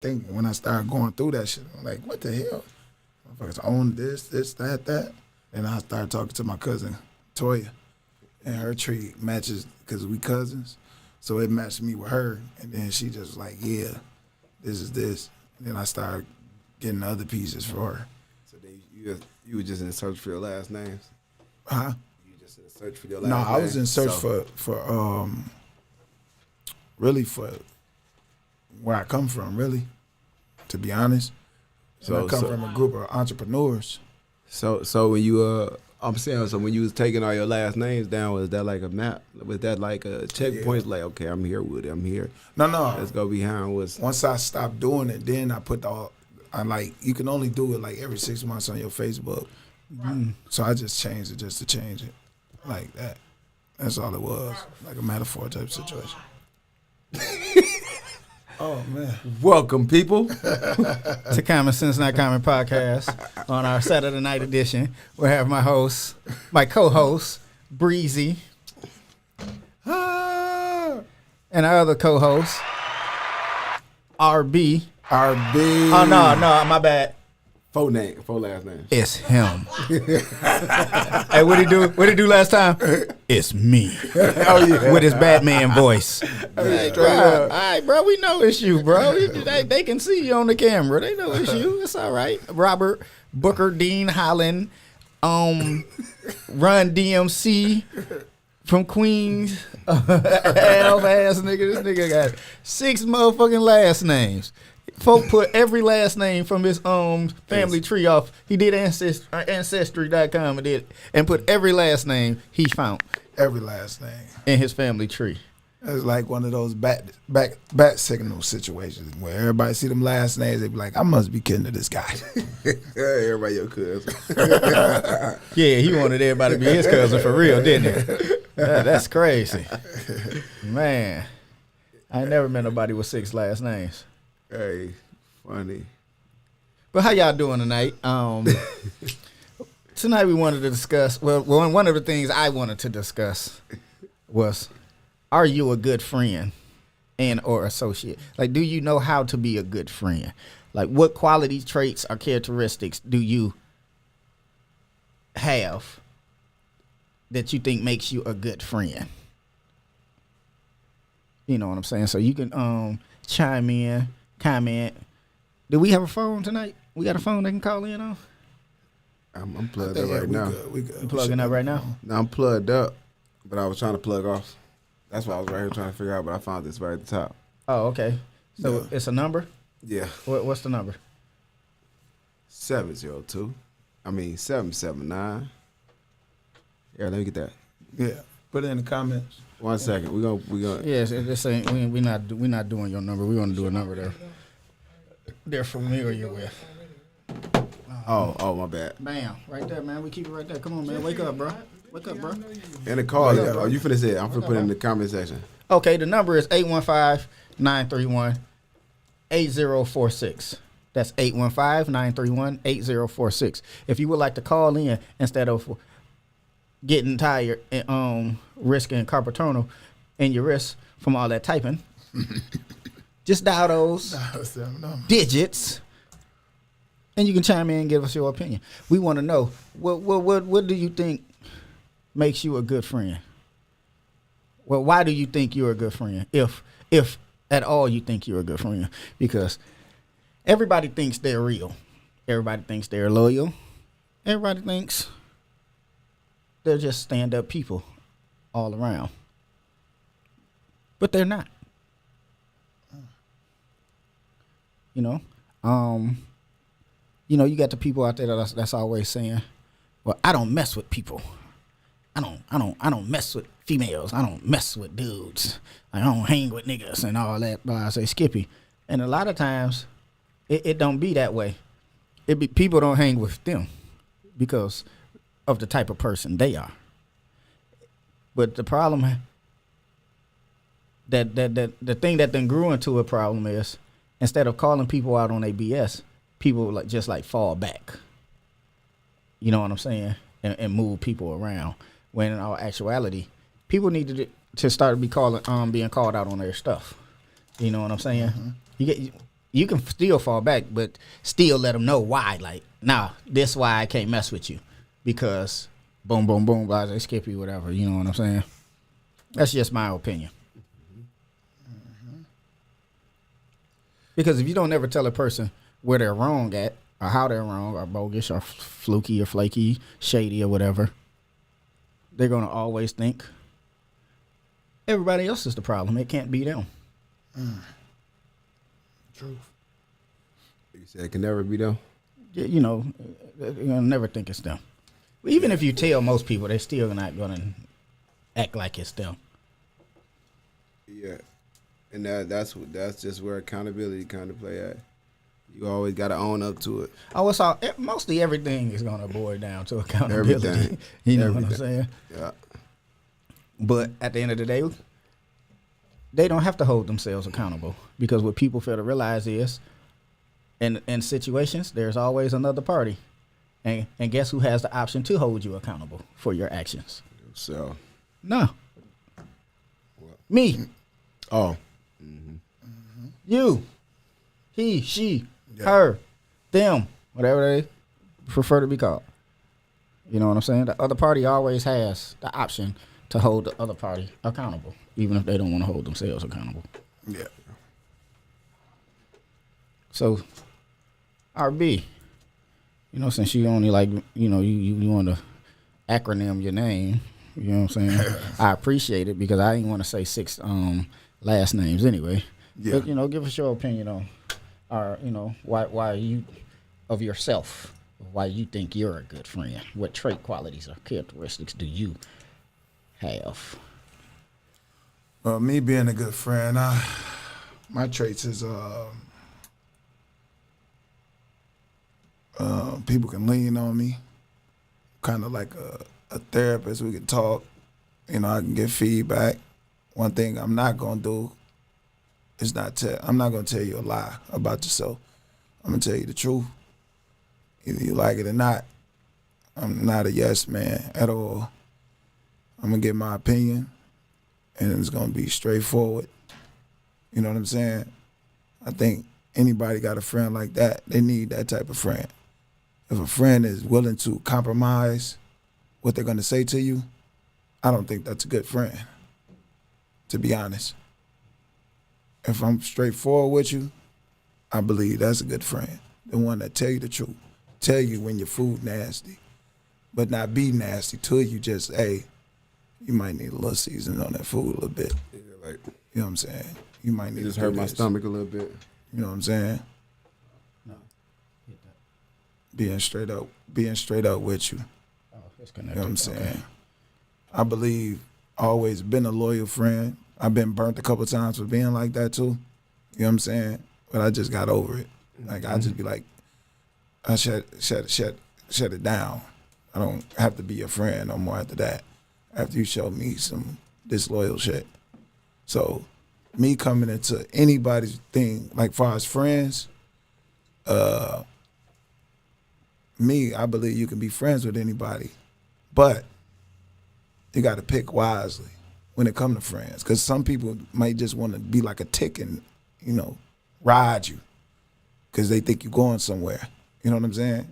think when I started going through that shit, I'm like, what the hell? Motherfuckers own this, that. And I started talking to my cousin, Toya, and her tree matches because we cousins. So it matched me with her. And then she just like, yeah, this is this. And then I started getting other pieces for her. So then you were just in search for your last names? Huh? You were just in search for your last names? No, I was in search for really for where I come from, really, to be honest. So I come from a group of entrepreneurs. So when you I'm saying, so when you was taking all your last names down, was that like a map? Was that like a checkpoint? Yeah. Like, okay, I'm here with it. I'm here. No. Let's go behind. Once I stopped doing it, then I put you can only do it like every 6 months on your Facebook. Right. So I just changed it just to change it, like that. That's all it was, like a metaphor type situation. Oh, man. Welcome, people, to Common Sense Not Common podcast. On our Saturday night edition, we have my co-host, Breezy, and our other co-host, RB. Oh, no, my bad. Four last names. It's him. Hey, what'd he do last time? It's me. Oh, yeah. With his Batman voice. Hey, all right, bro, we know it's you, bro. They can see you on the camera. They know it's you. It's all right. Robert, Booker, Dean, Holland, Run DMC from Queens. Hell ass nigga. This nigga got 6 motherfucking last names. Folk put every last name from his family tree off. He did Ancestry.com and put every last name he found. Every last name. In his family tree. It's like one of those bat signal situations where everybody see them last names, they be like, I must be kidding to this guy. Everybody your cousin. Yeah, he wanted everybody to be his cousin for real, didn't he? That's crazy. Man, I ain't never met nobody with 6 last names. Hey, funny. But how y'all doing tonight? Tonight we wanted to discuss, one of the things I wanted to discuss was, are you a good friend and or associate? Like, do you know how to be a good friend? Like, what quality traits or characteristics do you have that you think makes you a good friend? You know what I'm saying? So you can chime in, comment. Do we have a phone tonight? We got a phone they can call in on? I'm plugged up right now. We good. You plugging up right now? No, I'm plugged up, but I was trying to plug off. That's why I was right here trying to figure out, but I found this right at the top. Oh, okay. So it's a number? Yeah. What's the number? 779. Yeah, let me get that. Yeah. Put it in the comments. 1 second. We gonna. Yes, this ain't we not doing your number. We want to do a number they're familiar with. Oh, my bad. Bam, right there, man. We keep it right there. Come on, man. Wake up, bro. Wake up, bro. And the call. Oh, you finna say it. I'm finna put it in the comment section. Okay, the number is 815-931-8046. That's 815-931-8046. If you would like to call in instead of getting tired and risking carpal tunnel in your wrist from all that typing, just dial those digits, and you can chime in and give us your opinion. We want to know what do you think makes you a good friend? Well, why do you think you're a good friend? If at all you think you're a good friend, because everybody thinks they're real, everybody thinks they're loyal, everybody thinks they're just stand-up people all around, but they're not. You got the people out there that's always saying, "Well, I don't mess with people. I don't mess with females. I don't mess with dudes. I don't hang with niggas and all that." But I say, Skippy, and a lot of times, it don't be that way. People don't hang with them because of the type of person they are. But the problem that the thing that then grew into a problem is, instead of calling people out on their BS, people just fall back. You know what I'm saying? And move people around. When in all actuality, people need to start being called out on their stuff. You know what I'm saying? Mm-hmm. you can still fall back, but still let them know why. Like, nah, this why I can't mess with you because boom, boom, boom, blah, they skip you, whatever. You know what I'm saying? That's just my opinion. Because if you don't ever tell a person where they're wrong at, or how they're wrong, or bogus, or fluky, or flaky, shady, or whatever, they're going to always think everybody else is the problem. It can't be them. Truth. You said it can never be them. You know, you're going to never think it's them. Even if you tell most people, they're still not going to act like it's them. Yeah. And that's just where accountability kind of play at. You always got to own up to it. Oh, it's all, mostly everything is going to boil down to accountability. Everything. You know Everything. what I'm saying? Yeah. But at the end of the day, they don't have to hold themselves accountable because what people fail to realize is in situations, there's always another party. And guess who has the option to hold you accountable for your actions? So. No. What? Me. Oh. You. He, she, her, them, whatever they prefer to be called. You know what I'm saying? The other party always has the option to hold the other party accountable, even if they don't want to hold themselves accountable. Yeah. So, RB, you know, since you only like, you know, you want to acronym your name, you know what I'm saying? I appreciate it because I didn't want to say 6 last names anyway. Yeah. But, you know, give us your opinion on, or, you know, why you, of yourself, why you think you're a good friend. What trait, qualities, or characteristics do you have? Well, me being a good friend, my traits is people can lean on me, kind of like a therapist. We can talk. You know, I can get feedback. One thing I'm not gonna do is I'm not gonna tell you a lie about yourself. I'm gonna tell you the truth. Either you like it or not. I'm not a yes man at all. I'm gonna give my opinion, and it's gonna be straightforward. You know what I'm saying? I think anybody got a friend like that, they need that type of friend. If a friend is willing to compromise what they're gonna say to you, I don't think that's a good friend, to be honest. If I'm straightforward with you, I believe that's a good friend. The one that tell you the truth, tell you when your food nasty, but not be nasty till you just, hey, you might need a little seasoning on that food a little bit. Yeah, like, You know what I'm saying? You might need it just to hurt do my this. stomach a little bit. You know what I'm saying? No. Being straight up with you. Oh, it's You know connected. what I'm saying? Okay. I believe always been a loyal friend. I've been burnt a couple times for being like that too. You know what I'm saying? But I just got over it. Like I just be like, I shut it down. I don't have to be your friend no more after that. After you show me some disloyal shit. So me coming into anybody's thing, like far as friends, I believe you can be friends with anybody, but you got to pick wisely when it comes to friends, because some people might just want to be like a tick and, you know, ride you because they think you're going somewhere. You know what I'm saying?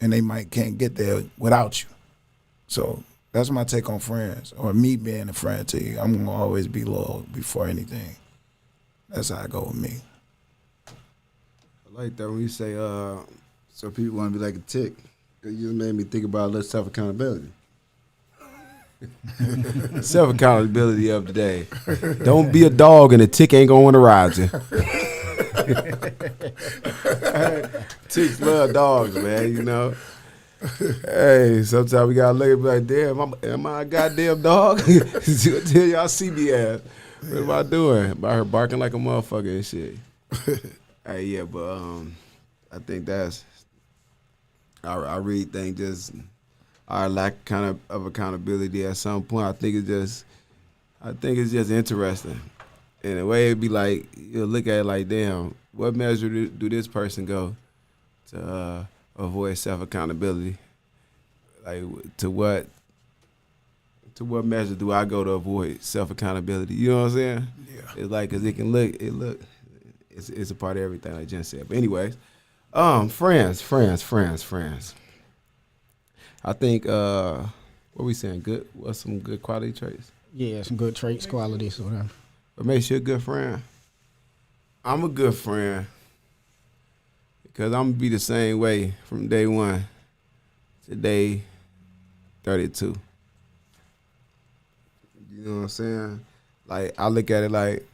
And they can't get there without you. So that's my take on friends, or me being a friend to you. I'm going to always be loyal before anything. That's how I go with me. I like that when you say, so people want to be like a tick. Cause you just made me think about a little self-accountability. Self-accountability of the day. Don't be a dog and a tick ain't going to ride you. Ticks love dogs, man, you know. Hey, sometimes we got to look at like, damn, am I a goddamn dog? Tell y'all see me ass. What am I doing? By her barking like a motherfucker and shit. Hey, yeah, but I think I really think just our lack of accountability at some point. I think it's just interesting. In a way, it'd be like, you'll look at it like, damn, what measure do this person go to avoid self-accountability? Like, to what measure do I go to avoid self-accountability? You know what I'm saying? Yeah. It's like, cause it it's a part of everything, like Jen said. But anyways, friends. I think what we saying? Good. What's some good quality traits? Yeah, some good traits, qualities, or whatever. What makes you a good friend? I'm a good friend because I'm gonna be the same way from day one to day 32. You know what I'm saying? Like, I look at it like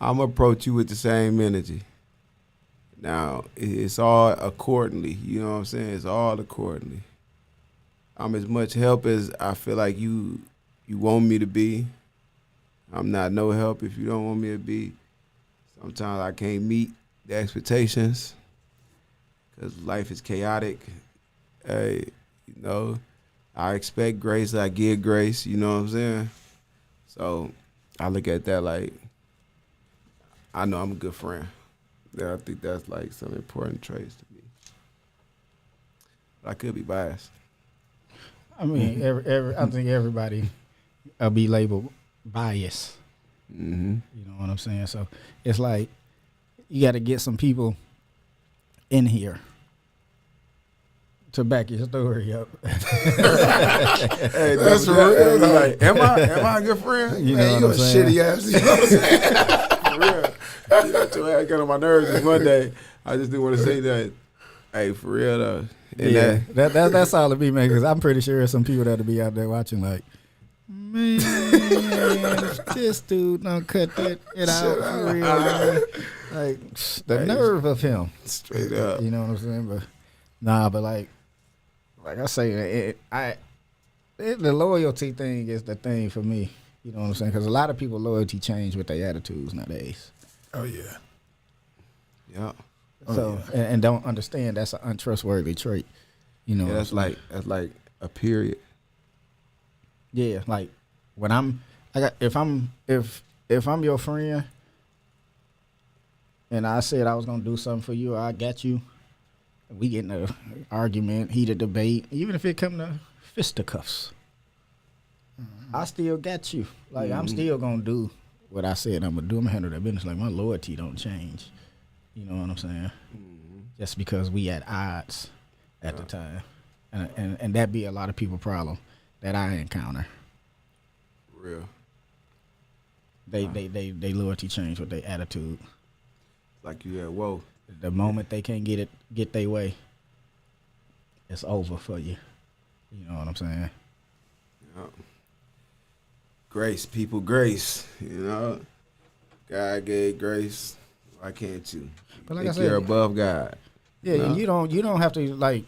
I'm gonna approach you with the same energy. Now, it's all accordingly. You know what I'm saying? It's all accordingly. I'm as much help as I feel like you want me to be. I'm not no help if you don't want me to be. Sometimes I can't meet the expectations because life is chaotic. Hey, you know, I expect grace, I give grace, you know what I'm saying? So I look at that like, I know I'm a good friend. Yeah, I think that's like some important traits to me. But I could be biased. I mean, I think everybody be labeled biased. Mm-hmm. You know what I'm saying? So it's like you got to get some people in here to back your story up. Hey, that's real. Like, am I a good friend? You know Man, what I'm you a saying? shitty ass. You know what I'm saying? For real. You know, till I got on my nerves this Monday. I just didn't want to say that. Hey, for real though. And Yeah, that's all it be, man. Because I'm pretty sure there's some people that'll be out there watching, like, man, this dude don't cut it out for real, man. Like the nerve of him. straight up. You know what I'm saying? But nah, but like I say, the loyalty thing is the thing for me. You know what I'm saying? Because a lot of people loyalty change with their attitudes nowadays. Oh yeah. Yeah. So and don't understand that's an untrustworthy trait. You know, Yeah, that's like a period. yeah, like when if I'm your friend and I said I was gonna do something for you, or I got you, we get in an argument, heated debate, even if it come to fisticuffs, I still got you. Like I'm still gonna do what I said I'm gonna do. I'm gonna handle that business. Like my loyalty don't change. You know what I'm saying? Just because we at odds at the time, and that be a lot of people problem that I encounter. Real. They loyalty change with their attitude. Like you at whoa. The moment they can't get their way, it's over for you. You know what I'm saying? Yeah. Grace, people, grace. You know, God gave grace. Why can't you? But like think I said, you're above God. Yeah, No. and you don't have to like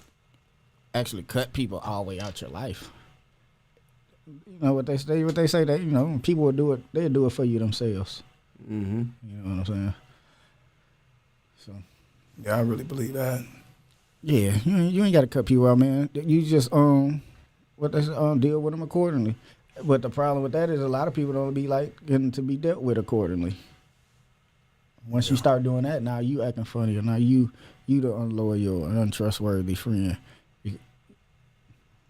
actually cut people all the way out your life. You know what they say that, you know, people will do it, they'll do it for you themselves. Mm-hmm. You know what I'm saying? So Yeah, I really believe that. yeah, you ain't got to cut people out, man. You just what they say, deal with them accordingly. But the problem with that is a lot of people don't be like getting to be dealt with accordingly. Once you start doing that, now you acting funny, or now you the unloyal and untrustworthy friend,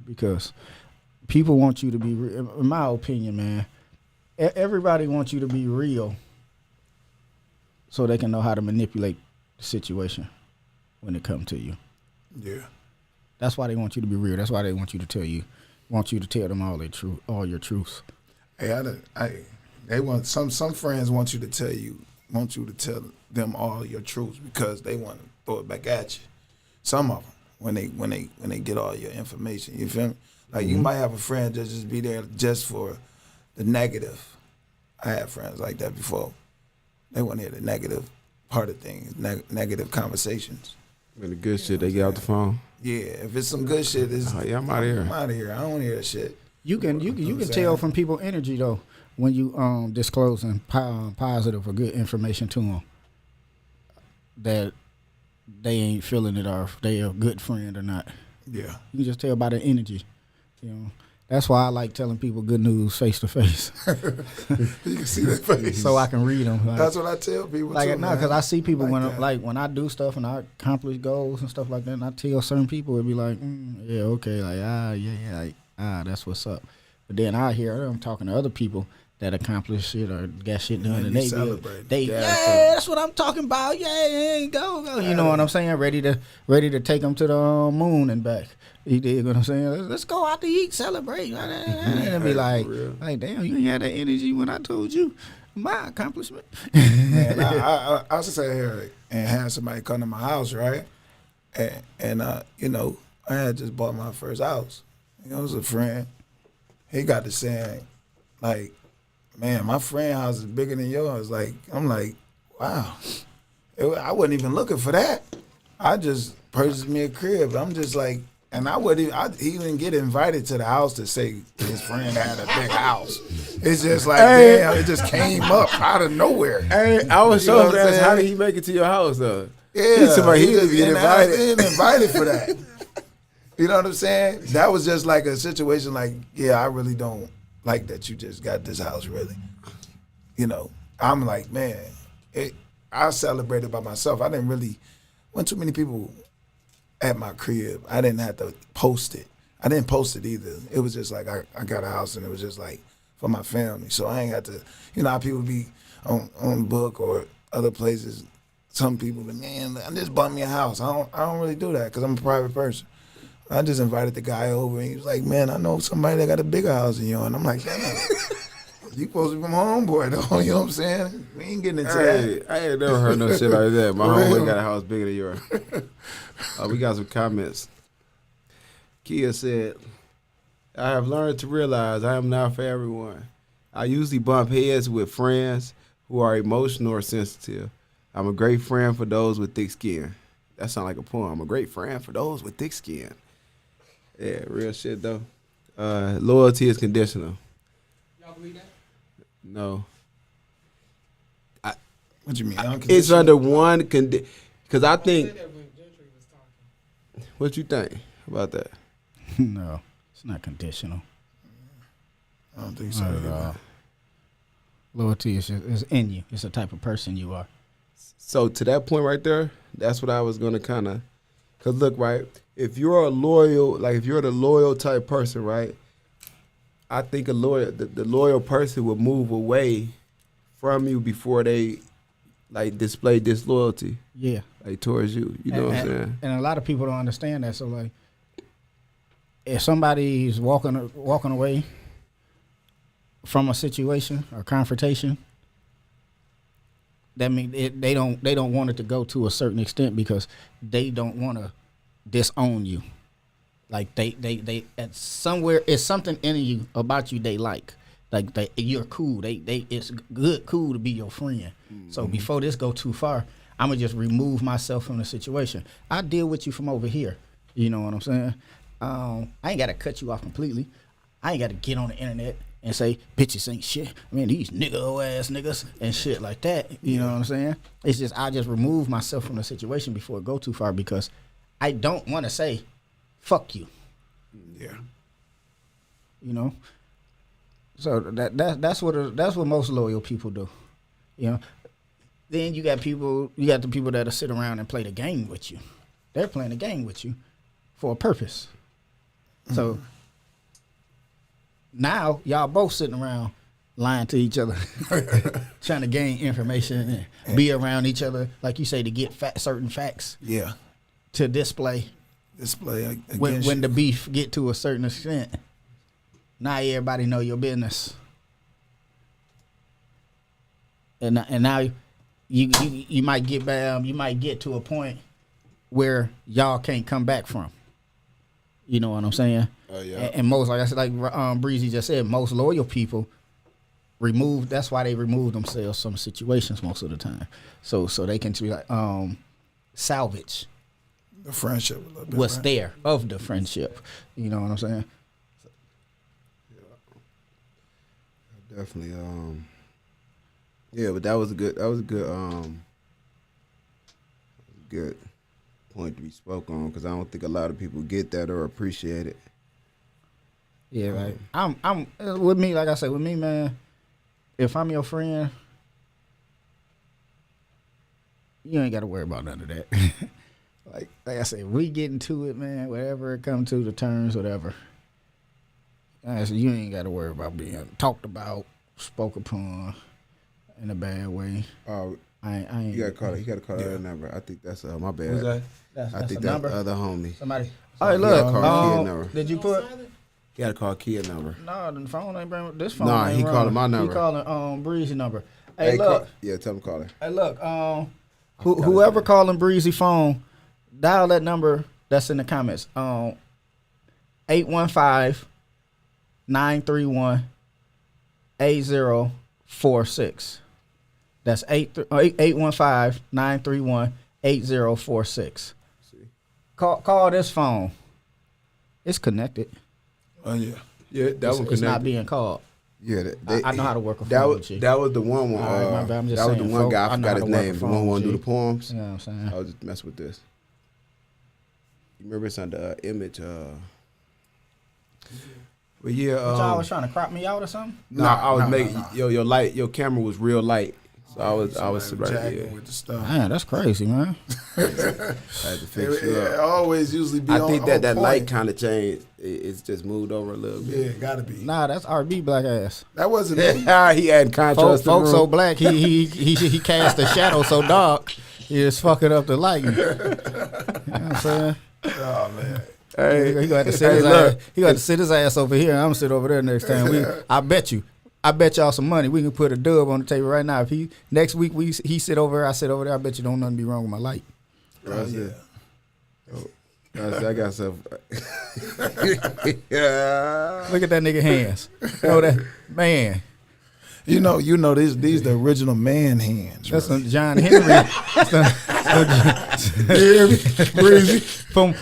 because people want you to be. In my opinion, man, everybody wants you to be real, so they can know how to manipulate the situation when it comes to you. Yeah. That's why they want you to be real. That's why they want you to tell them all your truths. Hey, they want some friends want you to tell them all your truths because they want to throw it back at you. Some of them, when they get all your information, you feel me? Like you might have a friend that just be there just for the negative. I had friends like that before. They want to hear the negative part of things, negative conversations. And the good shit, they get out the phone. Yeah, if it's some good shit, it's Oh, yeah, I'm out of here. I'm out of here. I don't want to hear that shit. You can tell from people's energy though when you disclosing positive or good information to them that they ain't feeling it or if they a good friend or not. Yeah. You can just tell by the energy. You know, that's why I like telling people good news face to face, You can see their face. so I can read them. Like, That's what I tell people like too, no, because I see people Like when I do stuff and I accomplish goals and stuff like that, and I tell certain people, it'd be like, yeah, okay, like that's what's up. But then I hear them talking to other people that accomplish shit or got shit done, And and you they celebrate. that's what I'm talking about. Yeah, go. You know what I'm saying? Ready to take them to the moon and back. You dig what I'm saying? Let's go out to eat, celebrate, and be like damn, you ain't had that energy when I told you my accomplishment. Man, I also sat here and had somebody come to my house, right? And you know, I had just bought my first house. You know, it was a friend. He got to saying, like, man, my friend house is bigger than yours. Like, I'm like, wow. I wasn't even looking for that. I just purchased me a crib. I'm just like, and he didn't get invited to the house to say his friend had a big house. It's just like, damn, it just came up out of nowhere. Hey, I was so impressed. How did he make it to your house, though? Yeah, he didn't get invited. He didn't invited for that. You know what I'm saying? That was just like a situation like, yeah, I really don't like that you just got this house, really. You know, I'm like, man, I celebrated by myself. I didn't really, wasn't too many people at my crib. I didn't have to post it. I didn't post it either. It was just like I got a house and it was just like for my family. So I ain't got to, you know how people be on book or other places. Some people, man, I just bought me a house. I don't really do that because I'm a private person. I just invited the guy over and he was like, man, I know somebody that got a bigger house than yours. And I'm like, damn, you supposed to be my homeboy though. You know what I'm saying? We ain't getting into that. I ain't never heard no shit like that. My homeboy got a house bigger than yours. We got some comments. Kia said, I have learned to realize I am not for everyone. I usually bump heads with friends who are emotional or sensitive. I'm a great friend for those with thick skin. That sounds like a poem. I'm a great friend for those with thick skin. Yeah, real shit though. Loyalty is conditional. Y'all believe that? No. What you mean? It's under one condition. Because I think. said that when Gentry was talking. What you think about that? No, it's not conditional. I don't think so. Not at all. Loyalty is in you. It's the type of person you are. So to that point right there, that's what I was gonna kind of. Cause look, right, if you're a loyal, like if you're the loyal type person, right, I think the loyal person will move away from you before they like display disloyalty. Yeah. Like towards you. You know what I'm saying? And a lot of people don't understand that. So like, if somebody's walking away from a situation or confrontation, that means they don't want it to go to a certain extent because they don't want to disown you. Like they at somewhere, it's something in you about you they like. Like you're cool. It's cool to be your friend. Mm-hmm. So before this go too far, I'm gonna just remove myself from the situation. I deal with you from over here. You know what I'm saying? I ain't gotta cut you off completely. I ain't gotta get on the internet and say bitches ain't shit. I mean these ass niggas and shit like that. You know what I'm saying? It's just I just remove myself from the situation before it go too far because I don't want to say fuck you. Yeah. You know. So that's what most loyal people do. You know. Then you got the people that'll sit around and play the game with you. They're playing the game with you for a purpose. Mm-hmm. So now y'all both sitting around lying to each other, trying to gain information and be around each other, like you say, to get certain facts. Yeah. To display when the beef get to a certain extent. Now everybody know your business, and now you might get to a point where y'all can't come back from. You know what I'm saying? Yeah. And most, like I said, like Breezy just said, most loyal people that's why they remove themselves from situations most of the time, so they can be like salvage the friendship a little bit, what's right? there of the friendship. You know what I'm saying? Definitely. Yeah, but that was a good good point to be spoke on because I don't think a lot of people get that or appreciate it. Yeah, right. I'm with me. Like I said, with me, man. If I'm your friend, you ain't got to worry about none of that. like I said, we get into it, man. Whatever it comes to, the terms, whatever. I said, you ain't got to worry about being talked about spoke upon in a bad way. I ain't. You gotta call that number. I think that's my bad. Who's that? That's I think a that's number. the other homie. Somebody. Hey, look. call Kid number. Did you put? You gotta call Kid number. No, the phone ain't bring this phone. Nah, ain't he wrong. calling my number. He calling Breezy number. Hey, look. Tell him call her. Hey, look. Whoever calling Breezy phone, dial that number that's in the comments. 815-931-8046. That's 815-931-8046. Call this phone. It's connected. Oh yeah. Yeah, that one connected. It's not being called. Yeah, I know how to work a that phone. that was the one. All right, my bad. I'm just that was saying, the one folk, guy. I I know forgot how his to work name. a The one who phone, want to do G. the poems. You know what I'm saying? I was just messing with this. You remember it's under image. But yeah. But y'all was trying to crop me out or something? No, I was making your light. Your camera was real light, so I was right jagging with the stuff. Man, that's crazy, man. I had to fix you It up. always usually be. I think that on light point. kind of changed. It's just moved over a little Yeah, bit. it gotta be. Nah, that's RB black ass. That wasn't me. He had contrast. Folks so black, he cast a shadow so dark, he just fucking up the lighting. You know what I'm saying? Oh man. Hey, He got to sit his ass. He got to sit his ass over here. And I'm gonna sit over there next time. I bet y'all some money. We can put a dub on the table right now. If next week he sit over here, I sit over there. I bet you don't nothing be wrong with my light. That's yeah. it. I got some. Yeah. Look at that nigga hands. Oh, that man. You know these the original man hands. That's Right? some John Henry. Breezy. from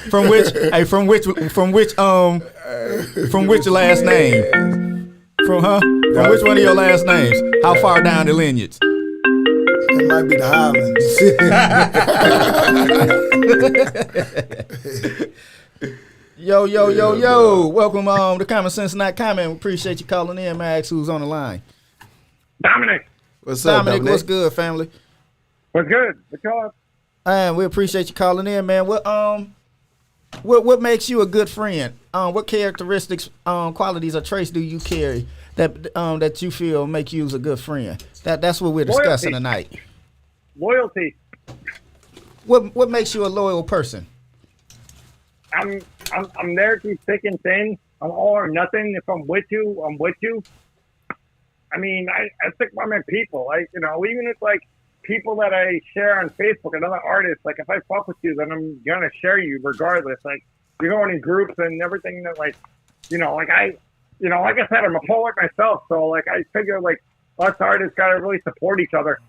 which last name? From which one of your last names? How far down the lineage? It might be the Highlands. Yo. Welcome to Common Sense Not Comment. We appreciate you calling in, Max. Who's on the line? Dominic, What's up, Dominic, what's good, family? what's good? What's up? And we appreciate you calling in, man. What makes you a good friend? What characteristics, qualities, or traits do you carry that you feel make you a good friend? That's what we're discussing tonight. Loyalty. What makes you a loyal person? I'm there through thick and thin. I'm all or nothing. If I'm with you, I'm with you. I mean, I stick by my people. Even if like people that I share on Facebook and other artists, like if I fuck with you, then I'm gonna share you regardless. Like you're going in groups and everything that like I said, I'm a poet myself, so like I figure like us artists gotta really support each other.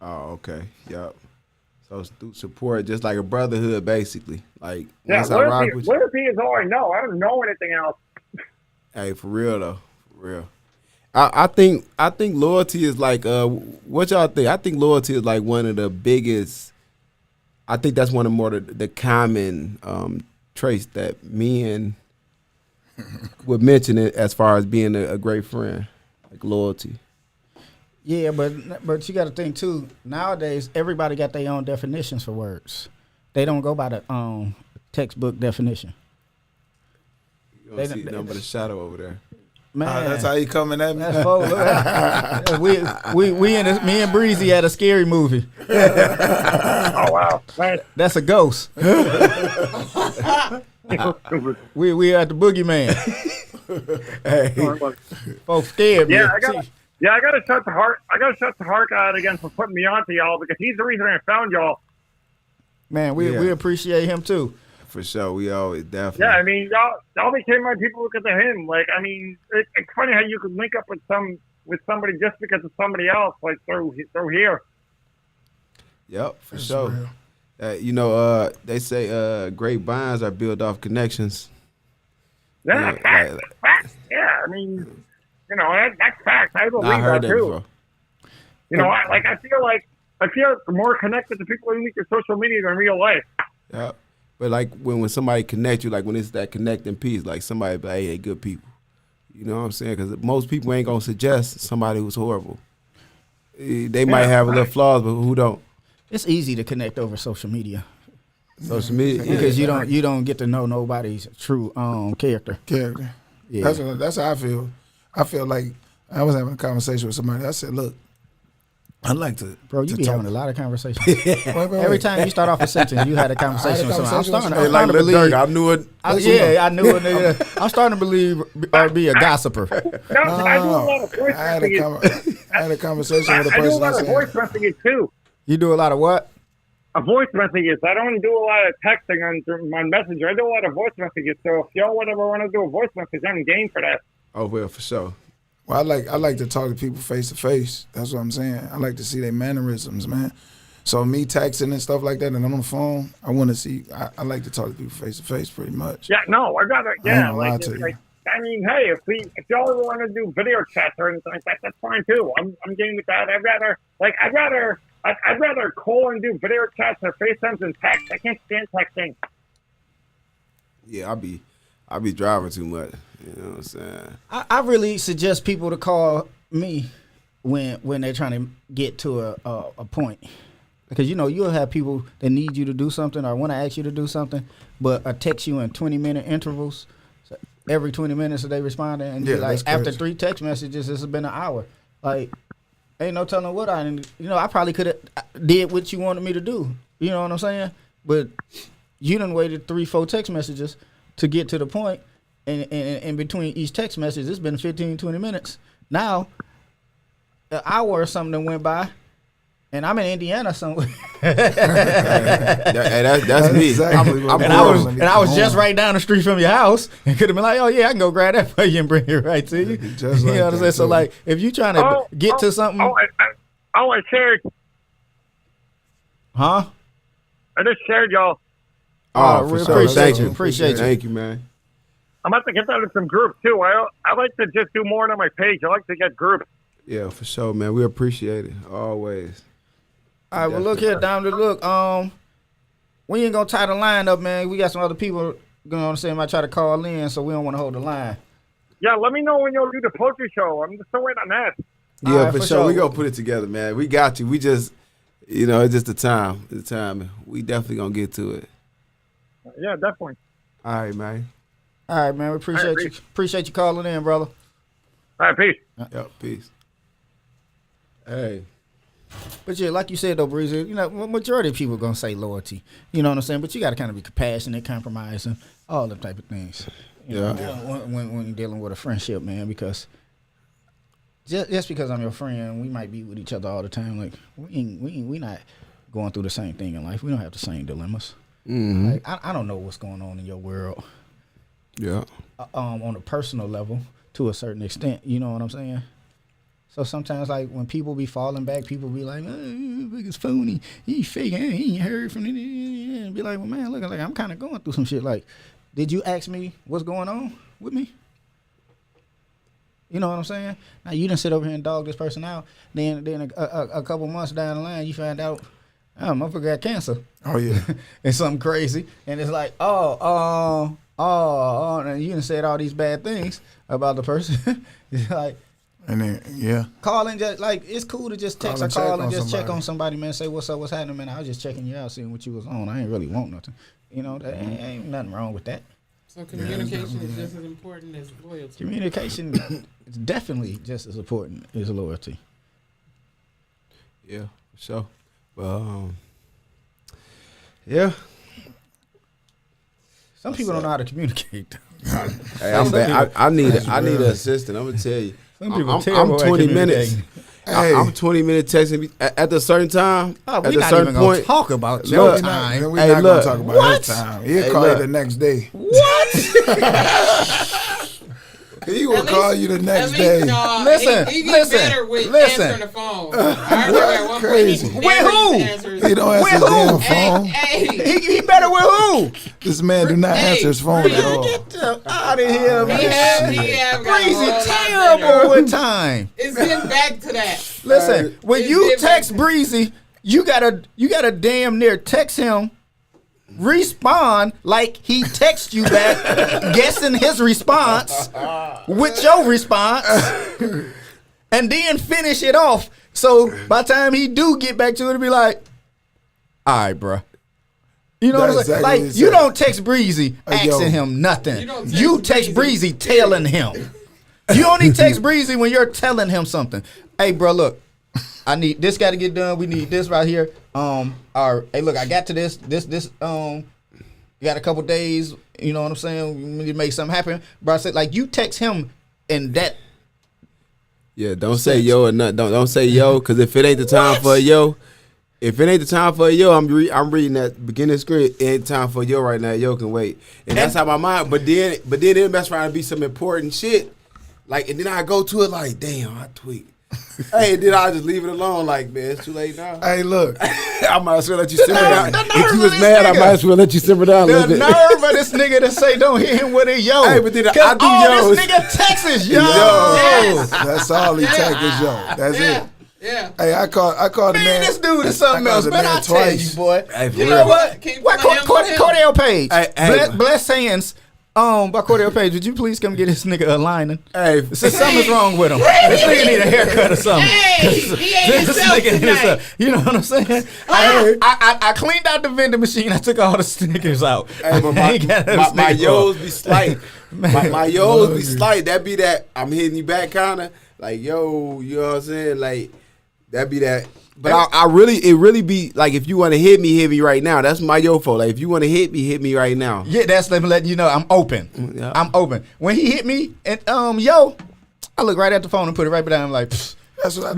Oh, okay. Yep. So through support, just like a brotherhood, basically. Like Yeah, once I rock with you. loyalty is all I know. I don't know anything else. Hey, for real though, for real. I think loyalty is like what y'all think? I think loyalty is like one of the biggest. I think that's one of the common traits that men would mention it as far as being a great friend, like loyalty. Yeah, but you got to think too. Nowadays, everybody got their own definitions for words. They don't go by the textbook definition. You don't see nothing but a shadow over there. Man, That's how you coming at me. that's we me and Breezy had a scary movie. Oh wow, man. That's a ghost. We at the boogeyman. Folks scared me. Yeah, I got to shut the heart. I got to shut the heart out again for putting me onto y'all because he's the reason I found y'all. Man, we appreciate him too. For sure, we always definitely. Yeah, I mean y'all became my people because of him. Like, I mean, it's funny how you could link up with somebody just because of somebody else, like through here. Yep, for That's sure. real. They say great bonds are built off connections. Yeah, Yeah, facts. Yeah, I mean, that's facts. I believe I heard that that too. before. I feel more connected to people in your social media than real life. Yeah, but like when somebody connect you, like when it's that connecting piece, like somebody be like, hey, they good people. You know what I'm saying? Because most people ain't gonna suggest somebody who's horrible. They might have a little flaws, but who don't? It's easy to connect over social media Social media, because you don't get to know nobody's true character. Character. Yeah. That's how I feel. I feel like I was having a conversation with somebody. I said, look, I like to. Bro, you to be talk. having a lot of conversations. Wait. Every time you start off a sentence, you had a conversation with someone. I'm starting Hey, like to Lil believe. Durk, I knew it. I knew it, nigga. I'm starting to believe or be a gossiper. No, I do a lot of voice I had messages. I had a conversation with a I do a person. I lot of voice said, messages too. You do a lot of what? Voice messages. I don't do a lot of texting on Messenger. I do a lot of voice messages. So if y'all would ever want to do a voice message, I'm game for that. Oh well, for sure. well, I like to talk to people face to face. That's what I'm saying. I like to see their mannerisms, man. So me texting and stuff like that, and I'm on the phone, I want to see. I like to talk to people face to face, pretty much. Yeah, no, I got it. I ain't Yeah, gonna lie like, to you. like I mean, hey, if y'all ever want to do video chats or anything like that, that's fine too. I'm game with that. I'd rather call and do video chats or FaceTimes than text. I can't stand texting. Yeah, I be driving too much. You know what I'm saying? I really suggest people to call me when they're trying to get to a point. Because, you'll have people that need you to do something or want to ask you to do something, but text you in 20-minute intervals. So every 20 minutes they respond, and Yeah, be like, that's after crazy. 3 text messages, it's been an hour. Like, ain't no telling what I probably could have did what you wanted me to do. You know what I'm saying? But you done waited 3-4 text messages to get to the point, and in between each text message, it's been 15-20 minutes. Now, an hour or something that went by, and I'm in Indiana somewhere. That's me. exactly what And I'm I was doing. just right down the street from your house, and could have been like, "Oh yeah, I can go grab that for you and bring it right to you." Just You like know what I'm that, saying? So too. like, if you trying to get to something, I shared. huh? I just shared y'all. Oh, we for sure. appreciate Thank you. you. Appreciate you. Thank you, man. I'm about to get that in some groups too. I like to just do more on my page. I like to get groups. Yeah, for sure, man. We appreciate it always. All right, well look here, Dominic. Look, we ain't gonna tie the line up, man. We got some other people. You know what I'm saying? Might try to call in, so we don't want to hold the line. Yeah, let me know when you'll do the poetry show. I'm still waiting on that. Yeah, All right, for for sure. sure. We gonna put it together, man. We got you. We just, it's just the time. The time. We definitely gonna get to it. Yeah, definitely. All right, man. All right, man. We appreciate All right, you. peace. Appreciate you calling in, brother. All right, peace. Yep. Peace. Hey. But yeah, like you said though, Breezy, majority of people are gonna say loyalty. You know what I'm saying? But you gotta kind of be compassionate, compromising, all them type of things. You know, when you're dealing with a friendship, man, because just because I'm your friend, we might be with each other all the time. Like we not going through the same thing in life. We don't have the same dilemmas. Mm-hmm. Like I don't know what's going on in your world. Yeah. On a personal level to a certain extent. You know what I'm saying? So sometimes, like, when people be falling back, people be like, it's phony. He fake. He ain't heard from it. And be like, well, man, look, like, I'm kind of going through some shit. Like, did you ask me what's going on with me? You know what I'm saying? Now, you done sit over here and dog this person out. Then a couple months down the line, you find out, motherfucker got cancer. Oh yeah. It's something crazy. And it's like, and you done said all these bad things about the person. It's like, And then yeah. call and just like it's cool to just text Call or and check call and on just check somebody. on somebody, man. Say what's up, what's happening, man. I was just checking you out, seeing what you was on. I ain't really want nothing. That ain't nothing wrong with that. So communication is just as important as loyalty. Communication is definitely just as important as loyalty. Yeah. For sure. Well, yeah. Some people don't know how to communicate. Hey, I'm back. I need an assistant. I'm gonna tell you. Some people I'm terrible at 20 minutes. communicating. Hey. I'm 20 minutes texting me at a certain time. Oh, at we a not certain even gonna point. talk about Look, your We're time. not Hey, gonna look. talk about What? his time. He'll Hey, call look. you the next day. What? He will call you the next At day. least, no, Listen, he listen, better with listen. answering the phone. I remember at one point Crazy. he With never who? answers. He don't answer his With who? damn Hey, phone. hey, He better with who? This man do not Hey, answer his phone at all. Get out of here, he man. have got a Breezy whole lot terrible better. with time. It's getting back to that. Listen, when It's you different. text Breezy, you gotta damn near text him, respond like he texts you back, guessing his response with your response, and then finish it off. So by the time he do get back to it, it'll be like, all right, bruh. You know what I'm That's saying? exactly Like, what he you said. don't text Breezy Hey, yo. asking him nothing. You don't You text text Breezy telling him. You only text Breezy when you're telling him something. Hey, bro, look, I need this. Got to get done. We need this right here. Or hey, look, I got to this. You got a couple days. You know what I'm saying? We need to make something happen. Bro, I said like you text him and that. Yeah, don't say yo or nothing. Don't say yo, because if it ain't the time for a yo, I'm reading that beginning screen. It ain't time for yo right now. Yo can wait, and that's how my mind. But then it mess around to be some important shit. Like, and then I go to it like, damn, I tweet. Hey, then I just leave it alone. Like, man, it's too late now. Hey, look. I might as well let you simmer down. If you was mad, I might as well let you simmer down a The little bit. nerve of this nigga to say don't hit him with a yo. Hey, but then I do all yos. this nigga texts yo. Yes. That's all he take is yo. That's Yeah. it. Yeah. Hey, I called the Man, man. this dude is something I else. called the Man, man I tell you, twice. boy. Hey, for You real. know what? Can't Why put him on him. Cordell Page? Hey, Bless Hands. By Cordell Page, would you please come get this nigga a lining? Hey, Something's wrong with him. This nigga need a haircut or something. Hey, he ain't This himself nigga need tonight. some- You know what I'm saying? I cleaned out the vending machine. I took all the stickers out. Hey, but I ain't got this my nigga yos for- be slight. My yos be slight. That be that I'm hitting you back kind of like yo. You know what I'm saying? Like that be that. But it really be like if you want to hit me right now. That's my yo fault. Like if you want to hit me right now. Yeah, that's letting you know I'm open. Yeah. I'm open. When he hit me and yo, I look right at the phone and put it right down. I'm like, pfft. That's what I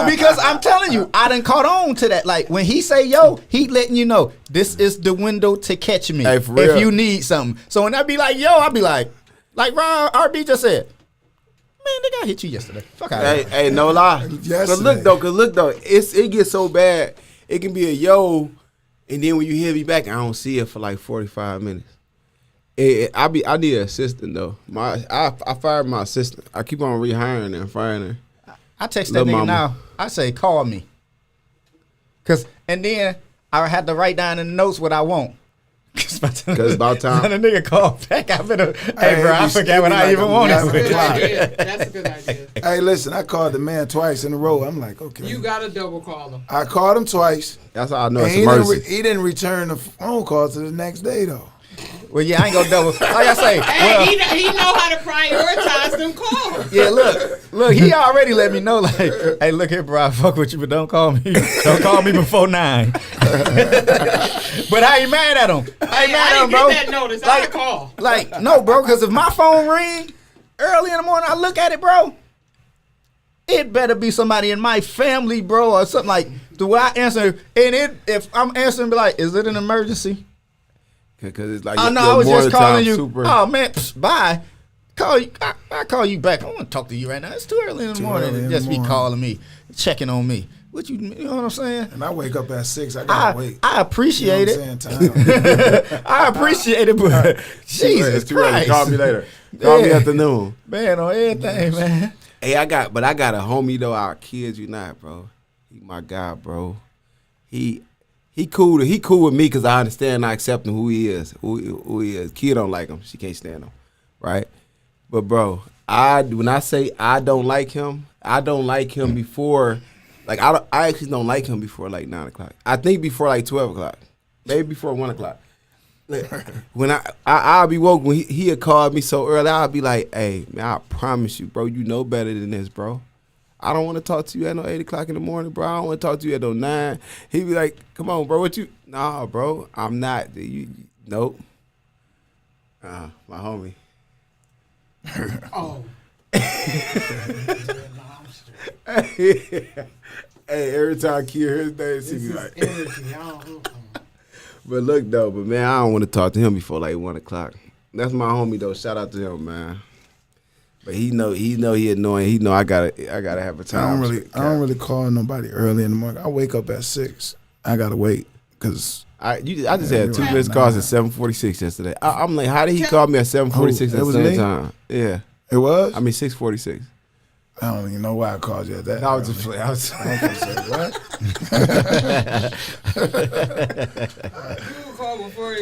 because I'm telling you, I done caught on to that. Like when he say yo, he letting you know this is the window to catch me Hey, for real. if you need something. So when I be like yo, I be like Ron RB just said, man, nigga, I hit you yesterday. Fuck out of here. Hey, no lie. Yesterday. Cause look though, it gets so bad. It can be a yo, and then when you hit me back, I don't see it for like 45 minutes. I need an assistant though. I fired my assistant. I keep on rehiring her and firing her. I text that Lil' nigga mama. now. I say call me, and then I had to write down in the notes what I want. Cause about time. When the nigga called back, I better. Hey, Hey, bro, it I be- forgot it what be I like even a wanted. massive with clock. it. That's a good idea. Hey, listen, I called the man twice in a row. I'm like, okay. You gotta double call him. I called him twice. That's how I know And it's he emergency. he didn't return the phone call to the next day, though. Well, yeah, I ain't gonna double. Like I say, Hey, well, he know how to prioritize them calls. yeah, look, he already let me know. Like, hey, look here, bro, I fuck with you, but don't call me. Don't call me before 9. But I ain't mad at him. I ain't mad at him, didn't bro. get that notice. I call. Like, no, bro, because if my phone ring early in the morning, I look at it, bro. It better be somebody in my family, bro, or something like. Do I answer? And if I'm answering, be like, is it an emergency? Cause it's like Oh no, your I was just morning calling time you. super- Oh man, bye. Call you. I call you back. I want to talk to you right now. It's too early in the morning early to in just the be morning. calling me, checking on me. What you know what I'm saying? And I wake up at 6. I gotta wait. I appreciate You know it. what I'm saying? Time. I appreciate it, but Jesus It's too early. Christ, Call me later. Call me Yeah. afternoon. man, on everything, man. Hey, I got a homie though. I kid you not, bro. He my guy, bro. He cool. He cool with me because I understand. I accept him who he is. Who he is. Kid don't like him. She can't stand him, right? But bro, when I say I don't like him before. Like I actually don't like him before like 9 o'clock. I think before like 12 o'clock, maybe before 1 o'clock. Like, when I'll be woke when he had called me so early, I'll be like, hey man, I promise you, bro, you know better than this, bro. I don't want to talk to you at no 8 o'clock in the morning, bro. I don't want to talk to you at no 9. He be like, come on, bro, what you? Nah, bro, I'm not. Nope. My homie. Oh. Hey, every time Kia hears that, she be like. Energy. I don't. But look though, man, I don't want to talk to him before like 1 o'clock. That's my homie though. Shout out to him, man. But he know he annoying. He know I gotta have a I time. don't really call nobody early in the morning. I wake up at 6. I gotta wait because I just had 2 missed calls at 7:46 yesterday. I'm like, how did he call me at 7:46 Oh, at it the was same me? time? Yeah, it was. I mean 6:46. I don't even know why I called you at that. I was early. just playing. I was I was gonna say, what? You call before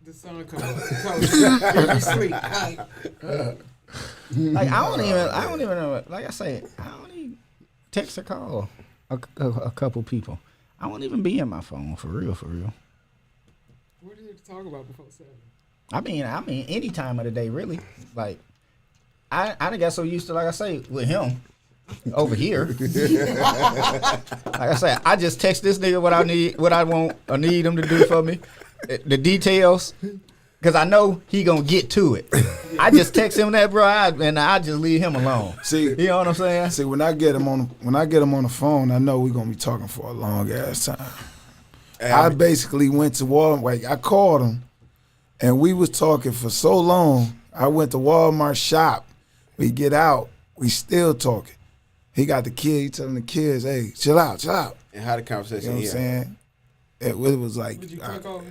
the sun comes up. If you sleep. Like I don't even know. Like I say, I don't even text or call a couple people. I won't even be in my phone for real. What did you talk about before 7? I mean, any time of the day, really. Like, I done got so used to, like I say, with him over here. Like I said, I just text this nigga what I need, what I want, or need him to do for me, the details, because I know he gonna get to it. I just text him that, bro, and I just leave him alone. See, you know what I'm saying? See, when I get him on the phone, I know we're gonna be talking for a long ass time. I basically went to Walmart. Like, I called him, and we was talking for so long. I went to Walmart shop. We get out, we still talking. He got the kid. He telling the kids, "Hey, chill out." And how the conversation? You know what I'm saying? It was like, Did you click over?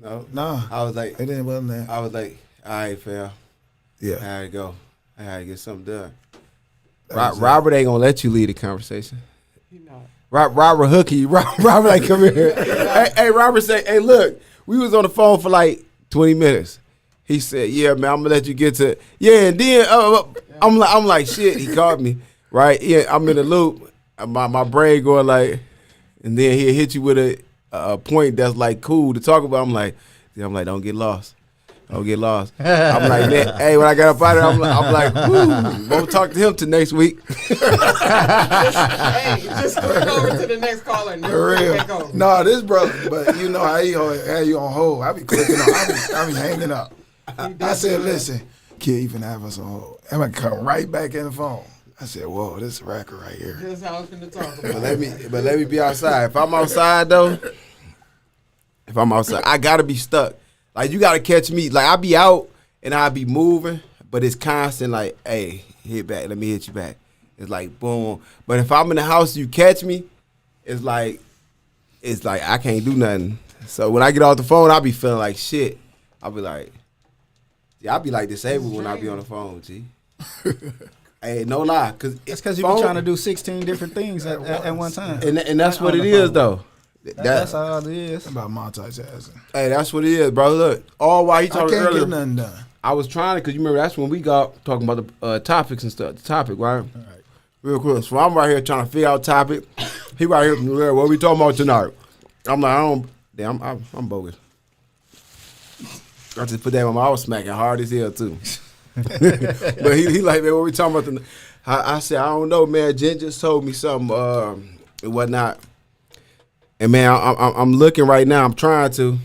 No. nah. I was like, It didn't wasn't that. all right, fam. Yeah. I had to go. I had to get something done. That was it. Robert ain't gonna let you lead the conversation. He not. Robert hooky. Robert like, come here. hey, Robert say, hey, look, we was on the phone for like 20 minutes. He said, yeah, man, I'm gonna let you get to it. Yeah, and then I'm like, shit, he called me. Right? Yeah, I'm in the loop. My brain going like, and then he'll hit you with a point that's like cool to talk about. I'm like, don't get lost. Don't get lost. I'm like, man, hey, when I got up out of there, I'm like, woo, won't talk to him till next week. Hey, just click over to the next caller and For then real. back over. No, this brother, but you know how he always had you on hold. I be clicking on, I be hanging up. I said, listen, kid, you finna have us on hold. I'm gonna come right back in the phone. I said, whoa, this is a record right here. That's how I was finna talk about. But let me be outside. If I'm outside though, I gotta be stuck. Like, you gotta catch me. Like, I be out and I be moving, but it's constant. Like, hey, hit back. Let me hit you back. It's like boom. But if I'm in the house, you catch me. It's like I can't do nothing. So when I get off the phone, I be feeling like shit. I'll be like, yeah, I be like disabled when I be on the phone, G. Hey, no lie, cause It's because you be trying to do 16 different things at one time. and that's what it is though. That's all it is. About multitasking. Hey, that's what it is, bro. Look, all while he I talking can't earlier, get nothing done. I was trying to, cause you remember that's when we got talking about the topics and stuff. The topic, right? Real quick. So I'm right here trying to figure out topic. He right here. What we talking about tonight? I'm like, I'm bogus. I just put that on my. I was smacking hard as hell too. But he like, man, what we talking about? I said, I don't know, man. Jen just told me something and whatnot. And man, I'm looking right now. I'm trying to.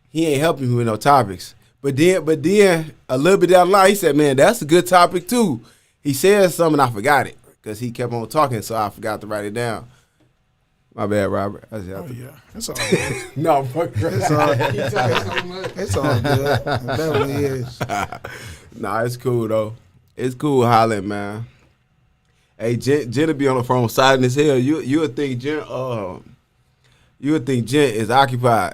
He ain't helping me with no topics. But then a little bit down the line, he said, man, that's a good topic too. He said something, I forgot it because he kept on talking, so I forgot to write it down. My bad, Robert. I said, Oh yeah, it's all good. no, fuck It's all, He talking so much. it's all good. It definitely is. Nah, it's cool though. It's cool hollering, man. Hey, Jen will be on the phone silent as hell. You would think Jen is occupied.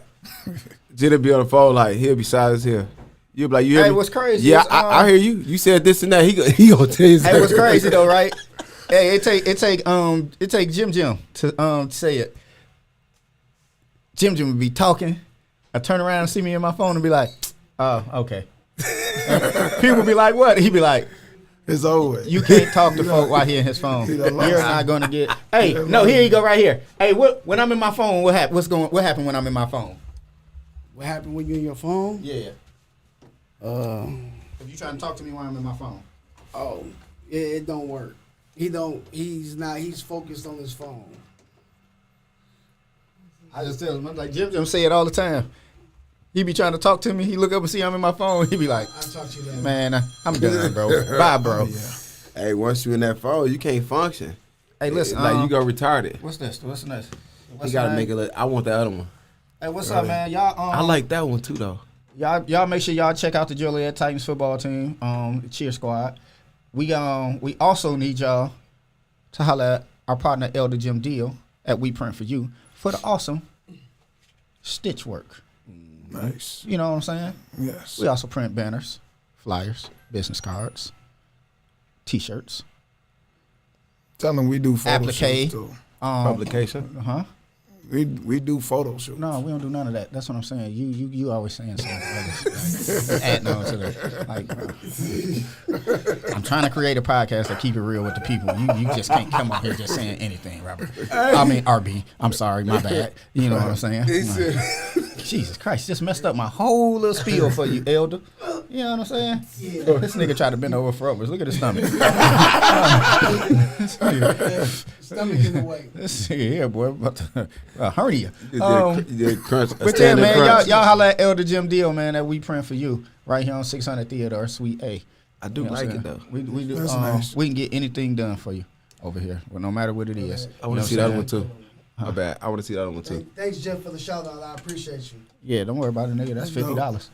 Jen will be on the phone like he'll be silent as hell. You'll be like, you hear Hey, me? what's crazy Yeah, is, I hear you. You said this and that. He gonna tell you. Hey, what's crazy though, right? Hey, it take Jim to say it. Jim would be talking. I turn around and see me in my phone and be like, oh, okay. People be like, what? He be like, It's over. you can't talk to folk while he in his phone. He You're done lost. not gonna get. Hey, no, here you go right here. Hey, when I'm in my phone, what happened? What happened when I'm in my phone? What happened when you in your phone? Yeah. If you trying to talk to me while I'm in my phone. Oh, it don't work. He's focused on his phone. I just tell him, I'm like, Jim say it all the time. He be trying to talk to me. He look up and see I'm in my phone. He be like, I'll talk to you later. man, I'm done, bro. Bye, bro. Yeah. Hey, once you in that phone, you can't function. Hey, listen. Like you go retarded. What's this? What's next? You gotta make it. I want the other one. Hey, what's up, man? Y'all. I like that one too, though. Y'all make sure y'all check out the Joliet Titans football team, the cheer squad. We also need y'all to holler at our partner Elder Jim Deal at We Print For You for the awesome stitch work. Nice. You know what I'm saying? Yes. We also print banners, flyers, business cards, T-shirts, Tell them we do photo applique. shoots too. Publication. Huh? We do photo shoots. No, we don't do none of that. That's what I'm saying. You always saying something. Like, adding on to the I'm trying to create a podcast that keep it real with the people. You just can't come on here just saying anything, Robert. I mean RB. I'm sorry, my bad. You know what I'm saying? Jesus Christ, just messed up my whole little spiel for you, Elder. You know what I'm saying? Yeah. This nigga tried to bend over for us. Look at his stomach. Stomach in the way. This nigga here, boy, about to hernia. You did crunch. a But yeah, standing man, crunch. y'all holla at Elder Jim Deal, man, that we praying for you right here on 600 Theodore, Suite A. I do You know what like I'm it saying? though. We do. That's nice. We can get anything done for you over here, well, no matter what it is. I want to see that one too. My bad. I want to see that one too. Thanks, Jeff, for the shout out. I appreciate you. Yeah, don't worry about it, nigga. That's $50.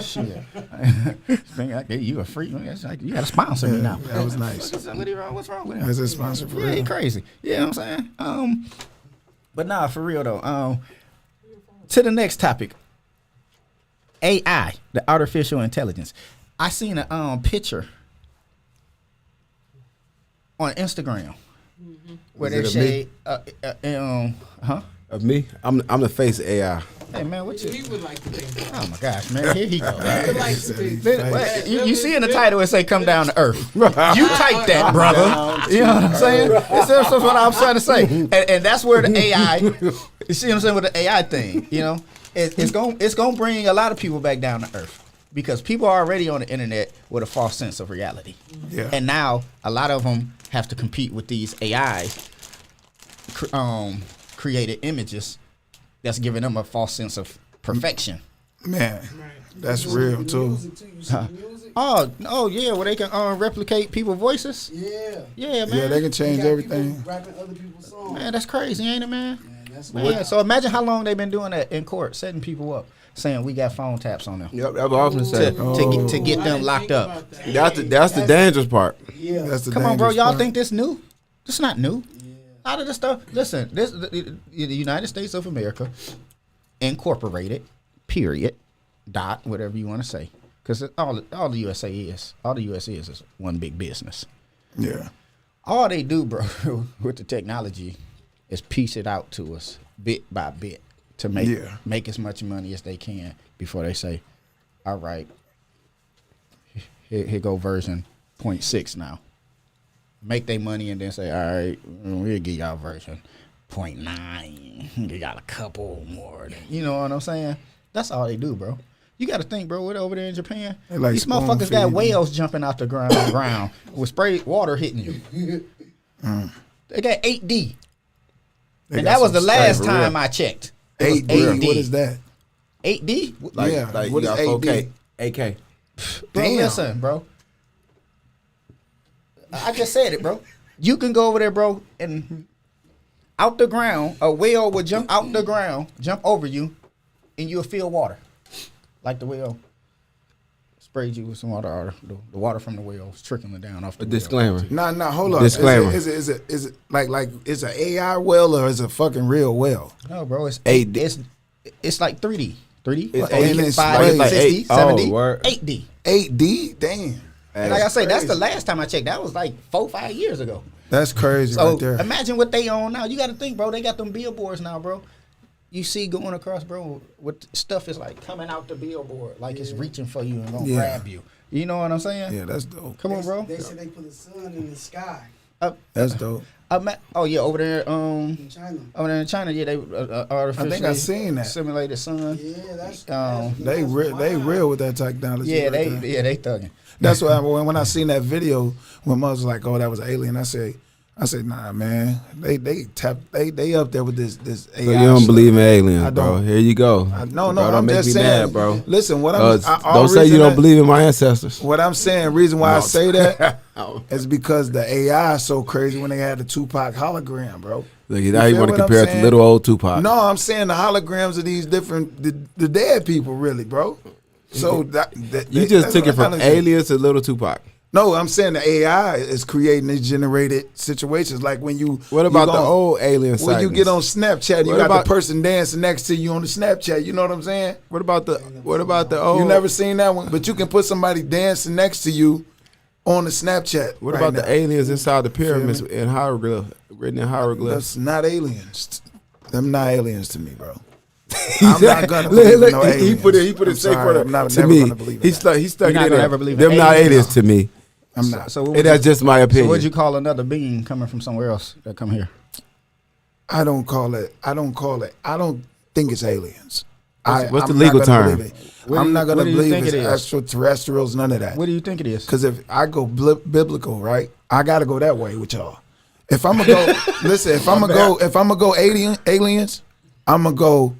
Shit. I gave you a free. That's like, you got to sponsor me now. That was nice. What's wrong with him? That's a sponsor for Yeah, he real. crazy. You know what I'm saying? But nah, for real though. To the next topic. AI, the artificial intelligence. I seen a picture on Instagram where Is they it of me? huh? Of me, I'm the face of AI. Hey man, what He you? would like to think. Oh my gosh, man, here he go. He would like to think. What? You see in the title it say "Come down to earth." You type that, brother. You know what I'm saying? That's what I'm trying to say, and that's where the AI. You see what I'm saying with the AI thing? You know, it's gonna bring a lot of people back down to earth because people are already on the internet with a false sense of reality, Yeah. and now a lot of them have to compete with these AI created images that's giving them a false sense of perfection. Man, Right. that's real too. Music too. You see the music? Oh yeah, where they can replicate people's voices. Yeah. Yeah, man. Yeah, they can change You got everything. people rapping other people's songs. Man, that's crazy, ain't it, man? Man, that's Man, wild. so imagine how long they've been doing that in court, setting people up, saying we got phone taps on them Yep, that's what I was gonna say. to get I them didn't locked think up. about that. That's the dangerous part. Yeah. That's the Come on, bro, dangerous y'all part. think this new? This not new. Yeah. A lot of this stuff. Listen, the United States of America, Incorporated, period, dot, whatever you want to say, because all the USA is, all the US is one big business. Yeah. All they do, bro, with the technology is piece it out to us bit by bit to make as much money as they can before they say, all right, here go version 0.6 now. Make their money and then say, all right, we'll give y'all version 0.9. You got a couple more. You know what I'm saying? That's all they do, bro. You got to think, bro, what over there in Japan? They like These motherfuckers got spoon-feeding. whales jumping out the ground with sprayed water hitting you. They got 8D. They And got that was some the last for time real. I checked. It was 8D. What is that? 8D? Like, Yeah, like what you is got 4K, 8D? AK. Bro, Damn. listen, bro. I just said it, bro. You can go over there, bro, and out the ground, a whale would jump out the ground, jump over you, and you'll feel water. Like the whale sprayed you with some water, or the water from the whale is trickling down off the A whale. disclaimer. Nah, hold on. Disclaimer. Is it like is an AI well or is it a fucking real well? No, bro, it's 8D. It's like 3D. 3D? It's Like 8D. 5, It's like 60, 8. 70, Oh, word. 8D. 8D? Damn. And like I say, that's the last time I checked. That was like 4-5 years ago. That's crazy So right there. imagine what they own now. You got to think, bro. They got them billboards now, bro. You see going across, bro. What stuff is like coming out the billboard, like it's reaching for you and gonna Yeah. grab you. You know what I'm saying? Yeah, that's dope. Come on, bro. They said they put the sun in the sky That's dope. Oh yeah, over there, in China. over there in China, yeah, they artificially I think I seen that. simulated sun. Yeah, that's They that's real with that technology. Yeah, right they there. they thugging. That's why when I seen that video when Muzz was like, "Oh, that was an alien," I said, "Nah, man, they up there with this AI." So you don't shit. believe in I aliens, bro. don't. Here you go. No, Bro, don't I'm make just me saying, mad, bro. Listen, what Don't say you don't believe in my ancestors. What I'm saying, reason why I No. say that Oh. is because the AI is so crazy when they had the Tupac hologram, bro. Look, now you feel want to what I'm compare it to saying? little old Tupac. No, I'm saying the holograms of these different the dead people, really, bro. So You just that's took what it from I'm trying to say. aliens to little Tupac. No, I'm saying the AI is creating these generated situations. Like when you What about you the gon- old alien when you sightings? get on Snapchat, you What got about- the person dancing next to you on the Snapchat. You know what I'm saying? What about the old? You never seen that one, but you can put somebody dancing next to you on the Snapchat. What right about now. the aliens inside the pyramids me? in hieroglyph, written in hieroglyphs? That's not aliens. Them not aliens to me, bro. I'm not gonna believe in no he aliens. put it I'm safe sorry, for I'm not to never me. gonna believe in He that. stuck. He stuck You're it not in gonna there. ever believe in Them not aliens? aliens to me. I'm not. So what And that's just my So opinion. what'd you call another being coming from somewhere else that come here? I don't call it. I don't. think it's aliens. What's the I'm legal not gonna term? believe it. I'm not going what to do you believe think it's it is? extraterrestrials, none of that. What do you think it is? Because if I go biblical, right, I got to go that way with y'all. If I'm gonna go, listen. If I'm gonna go aliens, I'm gonna go.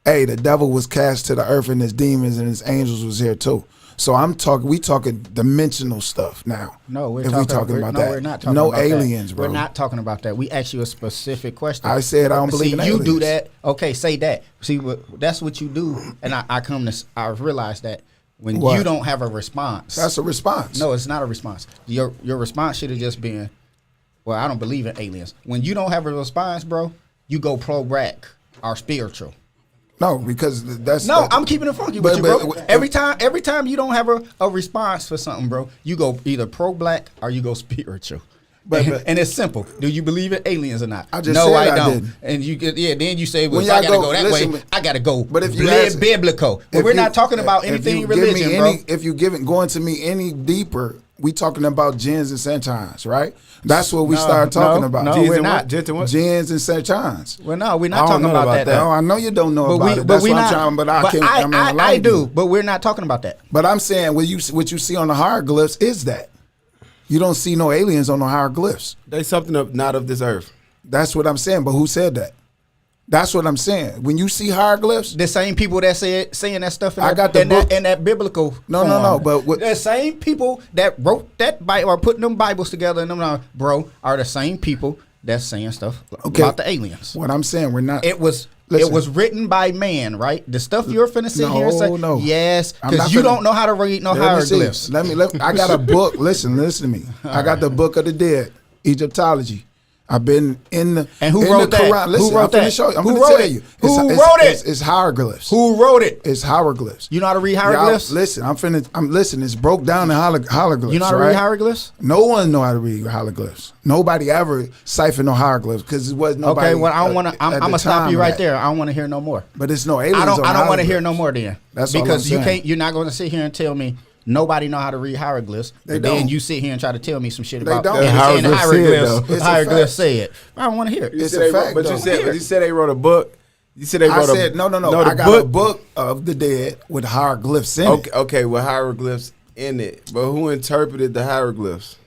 Hey, the devil was cast to the earth, and his demons and his angels was here too. So we talking dimensional stuff now. No, we're if talking about that. We're not talking no about aliens, that. bro. We're not talking about that. We ask you a specific question. I said I don't believe in aliens. You do that. Okay, say that. See, that's what you do, and I realize that when What? you don't have a response. That's a response. No, it's not a response. Your response should have just been, well, I don't believe in aliens. When you don't have a response, bro, you go pro-black or spiritual. No, because that's No, I'm keeping it funky with but- you, bro. but- every time you don't have a response for something, bro, you go either pro-black or you go spiritual. But- And it's simple. Do you believe in aliens or not? I just no, said I I don't. didn't. And you get then you say, well, When if I y'all gotta go- go that listen, way, I gotta go. But if you live ask- biblical. But if we're you- not talking about if anything you give me religion, bro. If you going to me any deeper, we talking about jinns and satans, right? That's what we start talking about. No, Jinns we're and not. what? Jinns and what? Jinns and satans. Well, no, we're I not don't talking know about about that. that. No, I know you don't know But about we, it. but That's we what not. I'm trying. But I but can't. I'm I enlightening do. you. But we're not talking about that. But I'm saying what you see on the hieroglyphs is that you don't see no aliens on the hieroglyphs. They something of not of this earth. That's what I'm saying. But who said that? That's what I'm saying. When you see hieroglyphs, The same people that saying that stuff in I that, got the in book. that, in that biblical No, form. no, no, but what- the same people that wrote that Bible or putting them Bibles together and them, bro, are the same people that's saying stuff Okay. about the aliens. what I'm saying, we're not. It was Listen. written by man, right? The stuff you're finna sit here and say, No. yes, I'm because not you finna- don't know how to read no Let me see. hieroglyphs. Let me. I got a book. Listen to me. I got the Book of the Dead, Egyptology. I've been in the And who in wrote the that? Quran. Listen, Who wrote I'm finna that? show you. I'm Who gonna wrote tell it? you. Who It's- wrote it's- it? It's hieroglyphs. Who wrote it? It's hieroglyphs. You know how to read Y'all, hieroglyphs? listen, I'm listening. It's broke down in hieroglyphs. You know how to right? read hieroglyphs? No one know how to read hieroglyphs. Nobody ever ciphered no hieroglyphs because it was nobody. Okay, well, I don't want to. I'm at the gonna stop time you of right that. there. I don't want to hear no more. But it's no aliens. I don't on want to hear hieroglyphs. no more then. That's all because I'm you saying. can't. You're not going to sit here and tell me nobody know how to read hieroglyphs. They But then don't. you sit here and try to tell me some shit They about don't. and Hieroglyphs said, hieroglyphs. though. It's a Hieroglyphs fact. say it. I don't want to hear it. It's said a they fact, But though. you said they wrote a book. You said they I wrote a. said no. the I got a book of the dead with hieroglyphs in Okay, it. okay, with hieroglyphs in it. But who interpreted the hieroglyphs?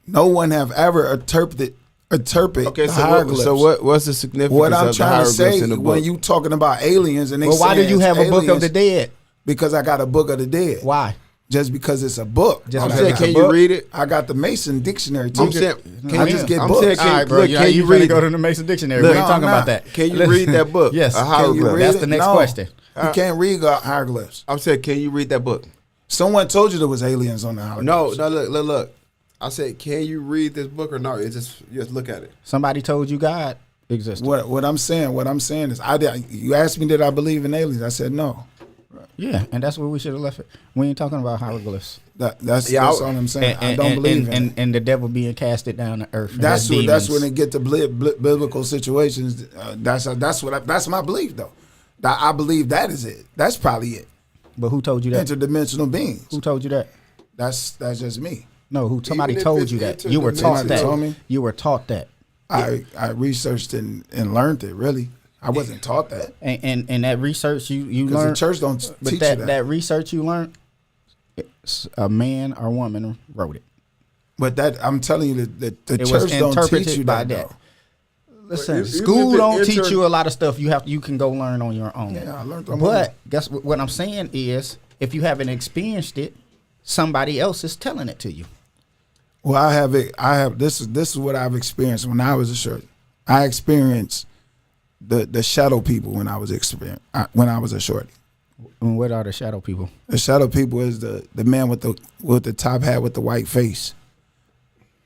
No one have ever interpreted Okay, the so hieroglyphs. what's the significance What I'm of the trying to hieroglyphs say in the book? when you talking about aliens and they Well, why saying did you it's have a book of aliens, the dead? Because I got a book of the dead. Why? Just because it's a book. Just I'm because saying, it's can a you book? read it? I got the Mason dictionary too. I'm saying, I just get I'm books. saying, All right, bro. can you ready read to go to the Mason Dictionary? Look, we ain't no, talking I'm about not. that. Can you read that book? Yes. A Can you hieroglyph. read That's the next No. question. You can't read hieroglyphs. I'm saying, can you read that book? Someone told you there was aliens on the hieroglyphs. No, look. I said, can you read this book or no? It's just look at it. Somebody told you God existed. What I'm saying is, you asked me did I believe in aliens? I said no. Yeah, and that's where we should have left it. We ain't talking about hieroglyphs. That's all I'm saying. I don't believe in it. and the devil being casted down to earth. and That's demons. when they get to biblical situations. That's my belief though. I believe that is it. That's probably it. But who told you that? Interdimensional beings. Who told you that? That's just me. No, somebody Even if told it's you that. You were interdimensional. taught Somebody told that. me? You were taught that. I researched and learned it. Really, I wasn't taught that. And that research you Because the learned. church don't But teach that, you that research you learned, a man or woman wrote it. But that I'm telling you that the It was church don't interpreted teach you by that. that. Though. Listen, even school if it don't teach inter- you a lot of stuff. You can go learn on your own. Yeah, I learned on my own. But guess what I'm saying is, if you haven't experienced it, somebody else is telling it to you. Well, I have it. This is what I've experienced when I was a short. I experienced the shadow people when I was a shorty. And what are the shadow people? The shadow people is the man with the top hat with the white face.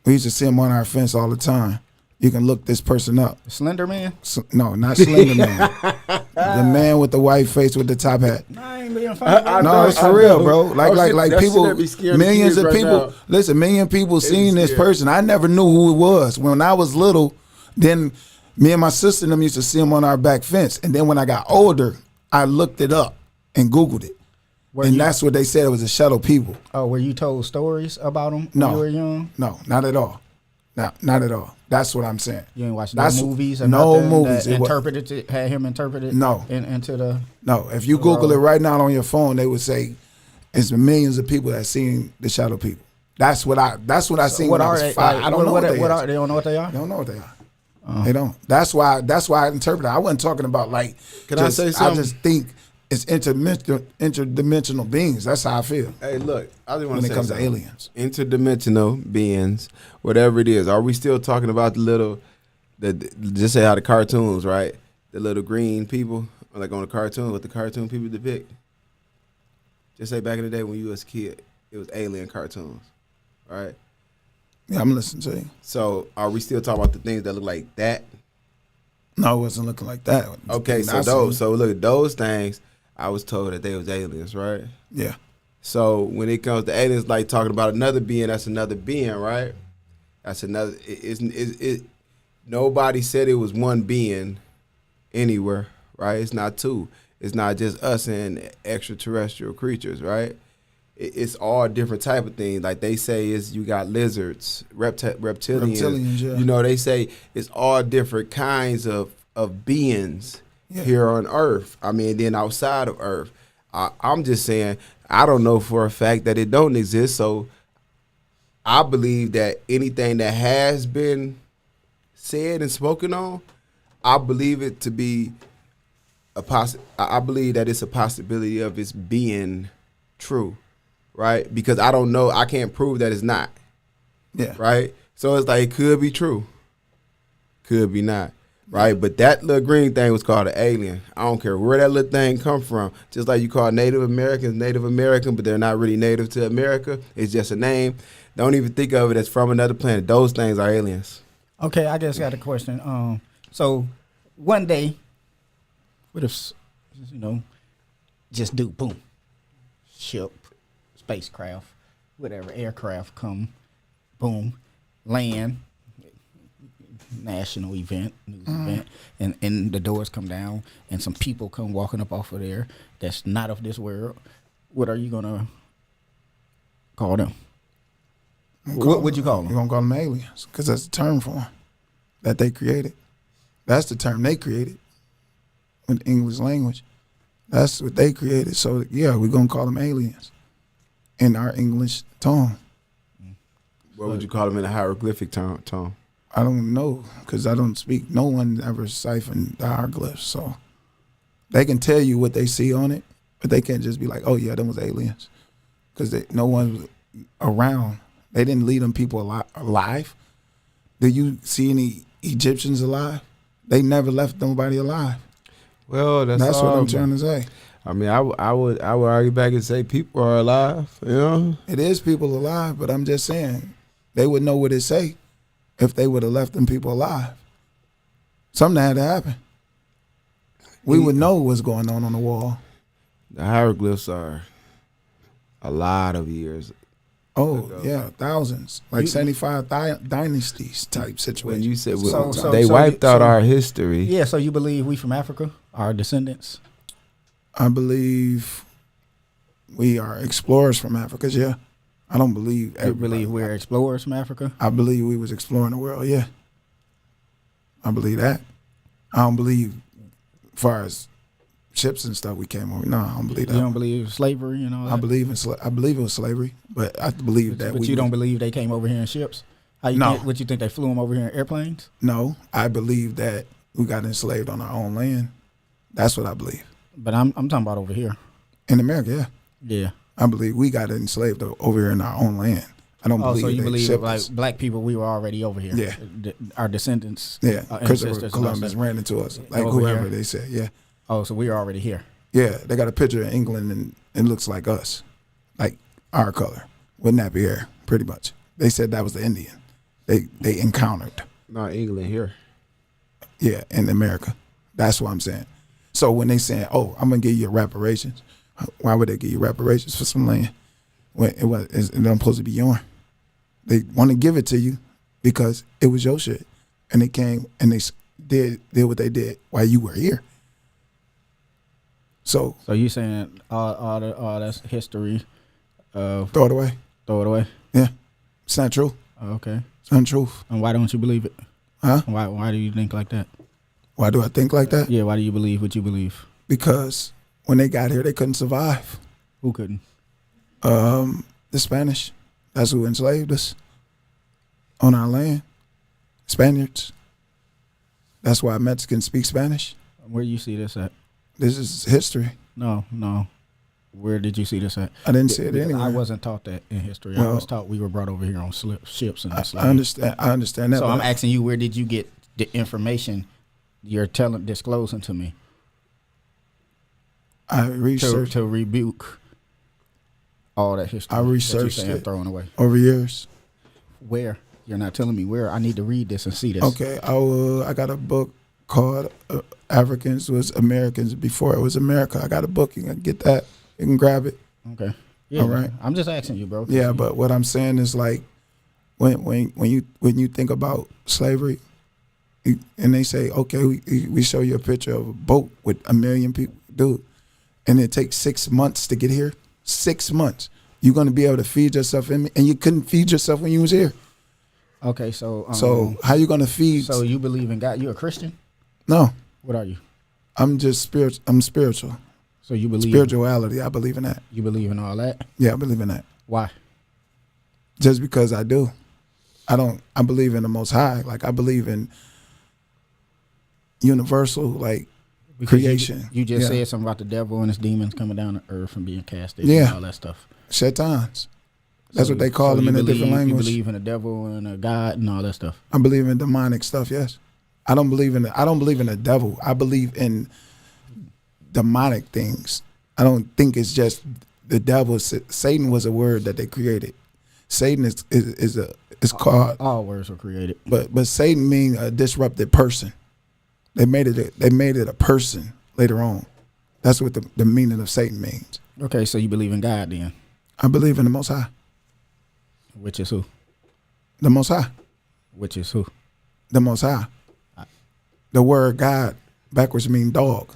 We used to see him on our fence all the time. You can look this person up. Slender Man? No, not Slender Man. The man with the white face with the top hat. I ain't being funny. No, it's for real, bro. Like that people, shit be scaring millions kids of right people. now. Listen, million people seen this scared. person. I never knew who it was when I was little. Then me and my sister and them used to see him on our back fence. And then when I got older, I looked it up and Googled it, and that's what they said. It was a shadow people. Oh, were you told stories about them No. when you were young? No, not at all. Not at all. That's what I'm saying. You ain't watched That's- no movies or no nothing movies. that It wa- interpreted it, had him interpreted No. into the. No, if you Google it right now on your phone, they would say it's millions of people that seen the shadow people. That's what I seen What when I are was they? 5. I don't know what they What is. are they? Don't know what they are. They don't know what they are. They don't. That's why I interpret it. I wasn't talking about like. Can I say something? I just think it's interdimensional beings. That's how I feel Hey, look, I just want when to it say comes to something. aliens. Interdimensional beings, whatever it is. Are we still talking about just say how the cartoons, right? The little green people, like on the cartoon, what the cartoon people depict. Just say back in the day when you was a kid, it was alien cartoons, right? Yeah, I'm listening to you. So are we still talking about the things that look like that? No, it wasn't looking like that. Okay, so look, those things, I was told that they was aliens, right? Yeah. So when it comes to aliens, like talking about another being, that's another being, right? That's another. Nobody said it was one being anywhere, right? It's not two. It's not just us and extraterrestrial creatures, right? It's all different type of things. Like they say, is you got lizards, reptilians. Reptilians, yeah. You know, they say it's all different kinds of beings here on Earth. I mean, then outside of Earth. I'm just saying, I don't know for a fact that it don't exist. So I believe that anything that has been said and spoken on, I believe it to be I believe that it's a possibility of its being true, right? Because I don't know, I can't prove that it's not. Yeah. Right? So it's like it could be true, could be not. Right, but that little green thing was called an alien. I don't care where that little thing come from. Just like you call Native Americans Native American, but they're not really native to America. It's just a name. Don't even think of it as from another planet. Those things are aliens. Okay, I just got a question. So one day, what if just do boom, ship, spacecraft, whatever, aircraft come, boom, land. National event, news event, and the doors come down, and some people come walking up off of there that's not of this world. What are you gonna call them? What would you call them? You're gonna call them aliens because that's the term for them that they created. That's the term they created in the English language. That's what they created. So yeah, we're gonna call them aliens in our English tone. What would you call them in a hieroglyphic tone? I don't know because I don't speak. No one ever siphoned the hieroglyphs, so they can tell you what they see on it, but they can't just be like, "Oh yeah, them was aliens," because no one was around. They didn't leave them people alive. Did you see any Egyptians alive? They never left nobody alive. Well, that's what I'm trying to say. I mean, I would argue back and say people are alive. You know, It is people alive, but I'm just saying they would know what it say if they would have left them people alive. Something had to happen. We would know what's going on the wall. the hieroglyphs are a lot of years. Oh, yeah, thousands. Like 75 dynasties type situation. When you said So- wiped out our history. Yeah, so you believe we from Africa, our descendants? I believe we are explorers from Africa, yeah. I don't believe You everybody. believe we're explorers from Africa? I believe we was exploring the world, yeah. I believe that. I don't believe as far as ships and stuff we came over. No, I don't believe that. You don't believe slavery and all that? I believe I believe it was slavery, but I believe that But we you don't believe they came over here in ships? How you No. think, what you think they flew them over here in airplanes? No, I believe that we got enslaved on our own land. That's what I believe. But I'm talking about over here. In America, yeah. Yeah. I believe we got enslaved over here in our own land. I don't Oh, believe so you they believe shipped like us. black people, we were already over here? Yeah. Our descendants. Yeah, our Christopher ancestors and Columbus all that. ran into us, like Over whoever here. they said. Yeah, Oh, so we were already here. yeah. They got a picture of England and it looks like us, like our color with nappy hair, pretty much. They said that was the Indian. They encountered. Not England here. Yeah, in America. That's what I'm saying. So when they saying, "Oh, I'm gonna give you reparations," why would they give you reparations for some land when it's not supposed to be yours? They want to give it to you because it was your shit, and they came and they did what they did while you were here. So So you saying all that's history of throw it away. throw it away? Yeah, it's not true. Oh, okay. It's untruth. And why don't you believe it? Huh? Why do you think like that? Why do I think like that? Yeah, why do you believe what you believe? Because when they got here, they couldn't survive. Who couldn't? The Spanish. That's who enslaved us on our land. Spaniards. That's why Mexicans speak Spanish. Where you see this at? This is history. No. Where did you see this at? I didn't see it Because anywhere. I wasn't taught that in history. I Well, was taught we were brought over here on ships and enslaved. I understand that. So I'm but asking you, where did you get the information you're disclosing to me I researched to rebuke all that history? I that researched you're saying it. throwing away. over years. Where? You're not telling me where. I need to read this and see this. Okay, I got a book called Africans Was Americans Before It Was America. I got a book. You can get that. You can grab it. Okay. Yeah. All right. I'm just asking you, bro. Yeah, but what I'm saying is like when you think about slavery, and they say, okay, we show you a picture of a boat with 1 million people, dude, and it takes 6 months to get here. 6 months. You're gonna be able to feed yourself and you couldn't feed yourself when you was here. Okay, so So how you gonna feed? so you believe in God? You a Christian? No, What are you? I'm just spiritual. I'm spiritual. So you believe Spirituality. I believe in that. You believe in all that? Yeah, I believe in that. Why? Just because I do. I believe in the Most High. Like I believe in universal, like Because creation. You just Yeah. said something about the devil and his demons coming down to earth and being casted Yeah. and all that stuff. Shaitans. That's So- what they call so them you in a believe- different language. You believe in a devil and a God and all that stuff. I believe in demonic stuff. Yes, I don't believe in the devil. I believe in demonic things. I don't think it's just the devil. Satan was a word that they created. Satan is called, All words were created. but Satan means a disrupted person. They made it a person later on. That's what the meaning of Satan means. Okay, so you believe in God then, I believe in the Most High. which is who? The Most High. Which is who? The Most High. The word God backwards mean dog.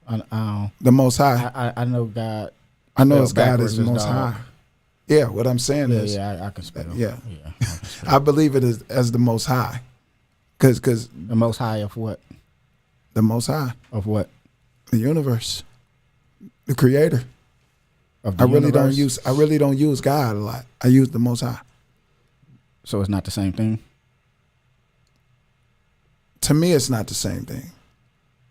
I The Most High. I know God. I know spelled it's God backwards is the is Most dog. High. Yeah, what I'm saying Yeah, is, yeah, I can spell. yeah. I can spell. I believe it as the Most High, because The Most High of what? the Most High, Of what? the universe, the Creator. Of the I really universe? don't use God a lot. I use the Most High. So it's not the same thing. To me, it's not the same thing,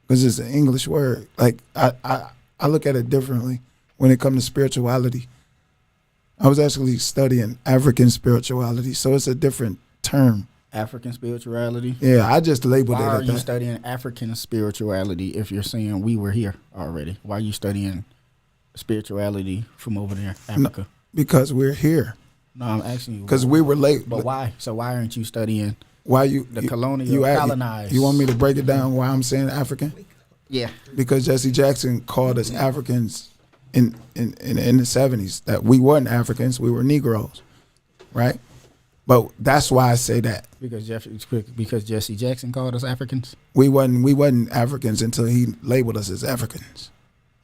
because it's an English word. Like I look at it differently when it comes to spirituality. I was actually studying African spirituality, so it's a different term. African spirituality. Yeah, I just labeled Why it are at you that. studying African spirituality if you're saying we were here already? Why are you studying spirituality from over there, Africa? Because we're here. No, I'm asking you. Because we were late. But why? So why aren't you studying Why you the you- colonial you ask- colonized? You want me to break it down why I'm saying African? Yeah. Because Jesse Jackson called us Africans in the 70s. That we weren't Africans, we were Negroes, right? But that's why I say that Because Jesse Jackson called us Africans. we wasn't Africans until he labeled us as Africans.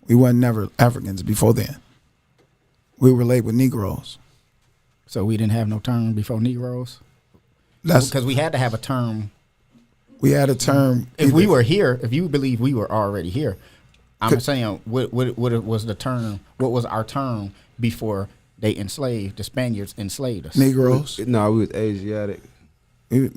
We wasn't never Africans before then. We were labeled Negroes. So we didn't have no term before Negroes. That's Because we had to have a term. we had a term. If we were here, if you believe we were already here, I'm Could- saying what was the term? What was our term before they enslaved the Spaniards enslaved us? Negroes. No, we was Asiatic. We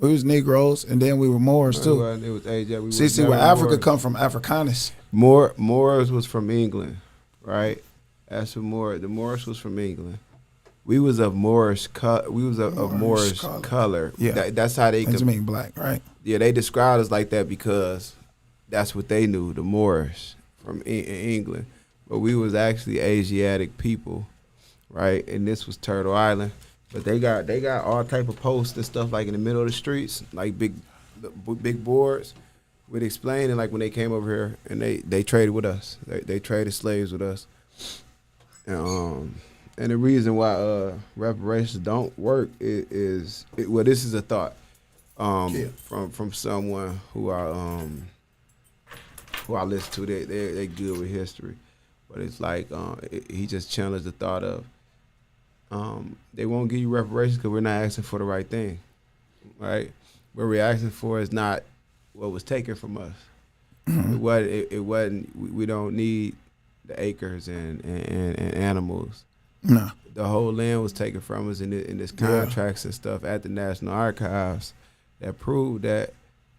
was Negroes, and then we were Moors too. It was Asiatic. We See was where never Africa Moors. come from? Africanus. Moors was from England, right? As for the Moors was from England. We was of Moorish Moorish color. Yeah. That's how they That could. mean black, right? Yeah, they described us like that because that's what they knew, the Moors from England. But we was actually Asiatic people, right? And this was Turtle Island. But they got all type of posts and stuff like in the middle of the streets, like big boards with explaining like when they came over here and they traded with us. They traded slaves with us. And the reason why reparations don't work is this is a thought from someone who I listen to. They good with history, but it's like he just challenged the thought of they won't give you reparations because we're not asking for the right thing, right? What we're asking for is not what was taken from us. It wasn't. We don't need the acres and animals. No. The whole land was taken from us in this contracts and stuff at the National Archives that proved that,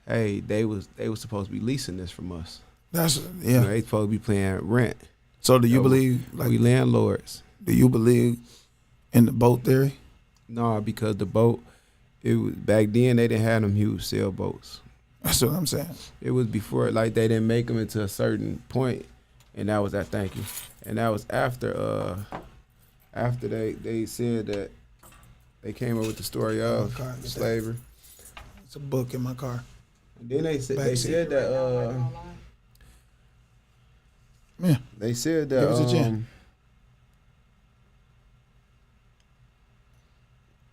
hey, they was supposed to be leasing this from us. That's You know, they supposed to be paying rent. So do you So believe we landlords? Do you believe in the boat theory? No, because the boat, it was back then they didn't have them huge sailboats. That's what I'm saying. It was before, like, they didn't make them into a certain point, and that was that. Thank you. And that was after they said that they came up with the story of Okay. slavery. It's a book in my car. And then they said Backseat. that Yeah. they said Give us a that gem.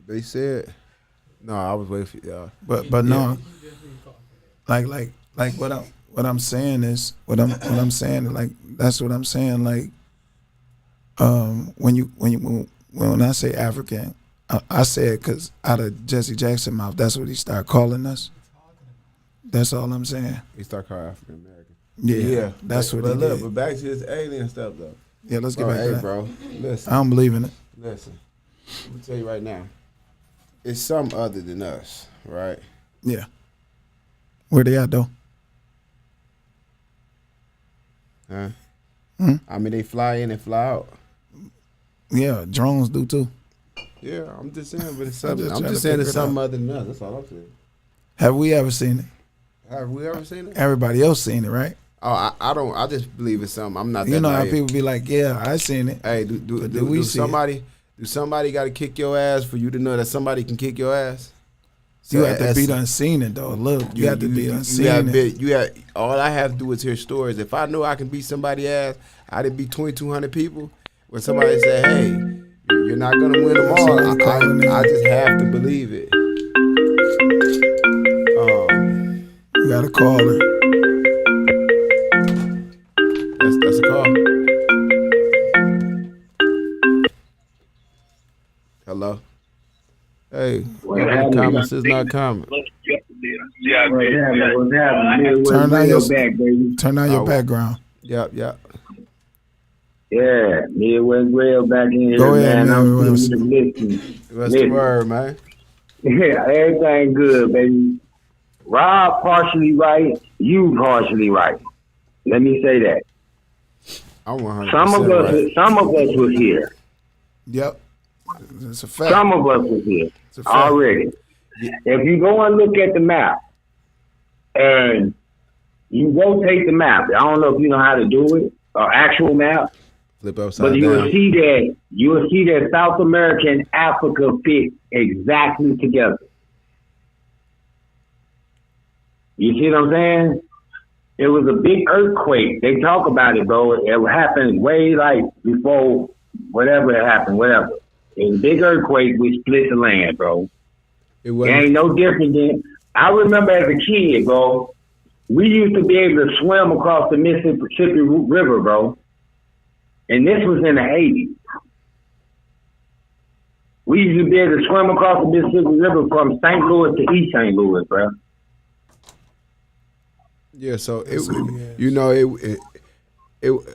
they said no. I was waiting for y'all. But no. Like what I'm saying is what I'm saying, like that's what I'm saying, like when I say African, I say it because out of Jesse Jackson's mouth, that's what he started calling us. That's all I'm saying. He started calling African American. Yeah, that's what he look, did. but back to this alien stuff though. Yeah, let's get Bro, back hey, to that. bro, listen. I don't believe in it. Listen, let me tell you right now. It's something other than us, right? Yeah. Where they at though? Huh? Hmm? I mean, they fly in and fly out. Yeah, drones do too. Yeah, I'm just saying, but it's something. I'm trying just to saying it's figure it something out. other than us. That's all I'm saying. Have we ever seen it? Have we ever seen it? Everybody else seen it, right? Oh, I don't. I just believe it's something. I'm not. You that know how naive. people be like, "Yeah, I seen it." Hey, But do do we see it? somebody got to kick your ass for you to know that somebody can kick your ass? You So have to that's- be done seen it though. Look, you have to be done seen it. You have all I have to do is hear stories. If I know I can beat somebody's ass, I did beat 2,200 people. When somebody say, "Hey, you're not gonna win them all," I just have to believe it. You got to call her. That's a call. Hello. Hey, comments is not common. Yeah, what's happening? Turn down your back, baby. Turn down your background. Yep. Yeah, Midwest Rail back in here, Go ahead, man. I'm man. sitting here listening. What's the word, man? Yeah, everything good, baby. Rob partially right, you partially right. Let me say that. I'm 100% Some of us was here. Yep, it's a fact. Some of us was here It's a fact. already. If you go and look at the map, and you rotate the map, I don't know if you know how to do it, or actual map, Flip upside but you will down. see that South America and Africa fit exactly together. You see what I'm saying? It was a big earthquake. They talk about it, bro. It happened way like before whatever happened, whatever. It was a big earthquake. We split the land, bro. It It wasn't. ain't no different than I remember as a kid, bro. We used to be able to swim across the Mississippi River, bro. And this was in the 80s. We used to be able to swim across the Mississippi River from St. Louis to East St. Louis, bro. Yeah, so it, Yes, yes. you know, it.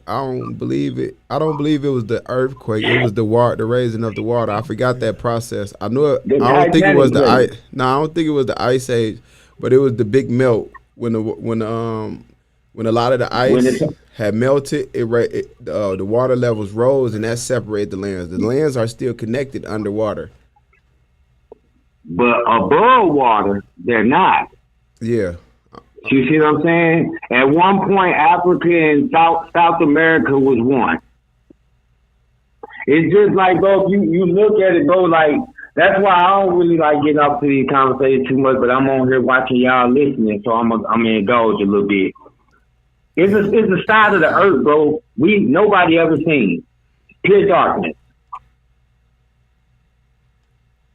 I don't believe it. I don't believe it was the earthquake. It was the raising of the water. I forgot that process. I know it. I don't think it was the ice. No, I don't think it was the ice age, but it was the big melt when a lot of the ice had melted. The water levels rose, and that separated the lands. The lands are still connected underwater. But above water, they're not. Yeah. You see what I'm saying? At one point, Africa and South America was one. It's just like, bro, if you look at it, bro, like, that's why I don't really like getting up to these conversations too much, but I'm on here watching y'all listening, so I'm gonna indulge a little bit. It's a side of the earth, bro, nobody ever seen. Pure darkness.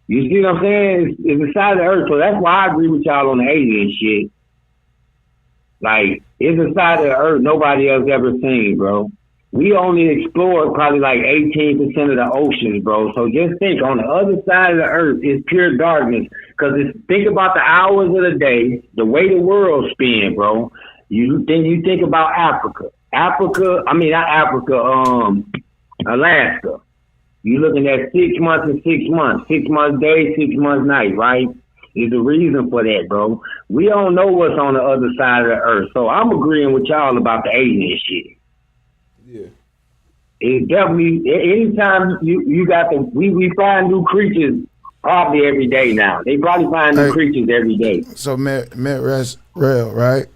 You see what I'm saying? It's a side of the earth, so that's why I agree with y'all on the alien shit. Like, it's a side of the earth nobody else ever seen, bro. we only explored probably like 18% of the oceans, bro. So just think, on the other side of the earth is pure darkness. Because think about the hours of the day, the way the world spins, bro. You think about Africa. Not Africa, Alaska. You're looking at 6 months and 6 months. 6 months day, 6 months night, right? There's a reason for that, bro. We don't know what's on the other side of the earth. So I'm agreeing with y'all about the alien shit. Yeah. It definitely, anytime you got we find new creatures probably every day now. They probably find new creatures every day. So, Real, right?